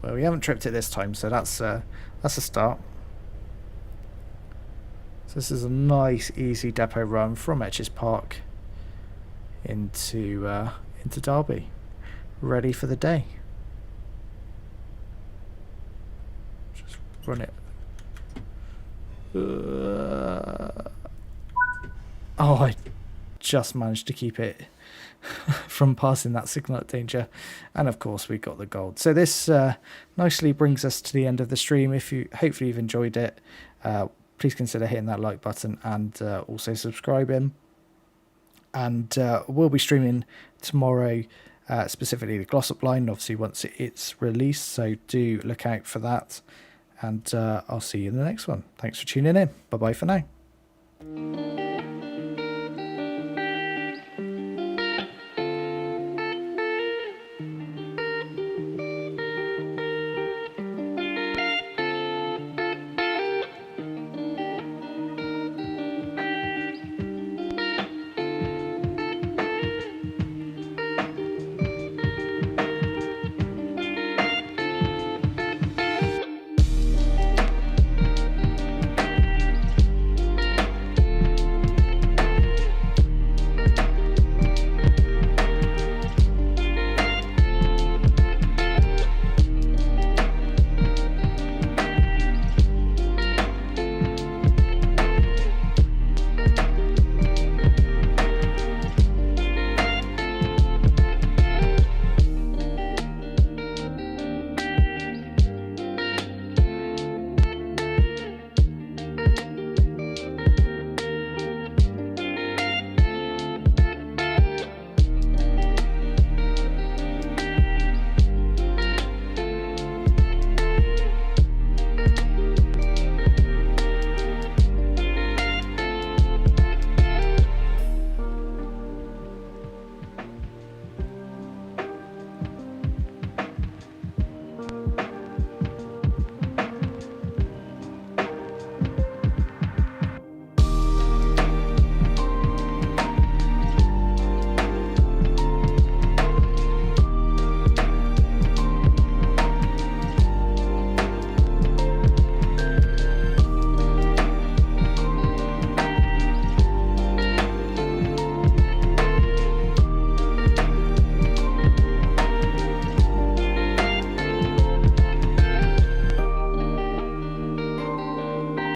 Well, we haven't tripped it this time, so that's a start. So this is a nice, easy depot run from Etches Park into Derby, ready for the day. Just run it. Oh, I just managed to keep it from passing that signal at danger, and of course we got the gold. So this nicely brings us to the end of the stream. If you hopefully you've enjoyed it, please consider hitting that like button and also subscribing. And we'll be streaming tomorrow, specifically the Glossop line, obviously once it's released, so do look out for that. And I'll see you in the next one. Thanks for tuning in. Bye bye for now.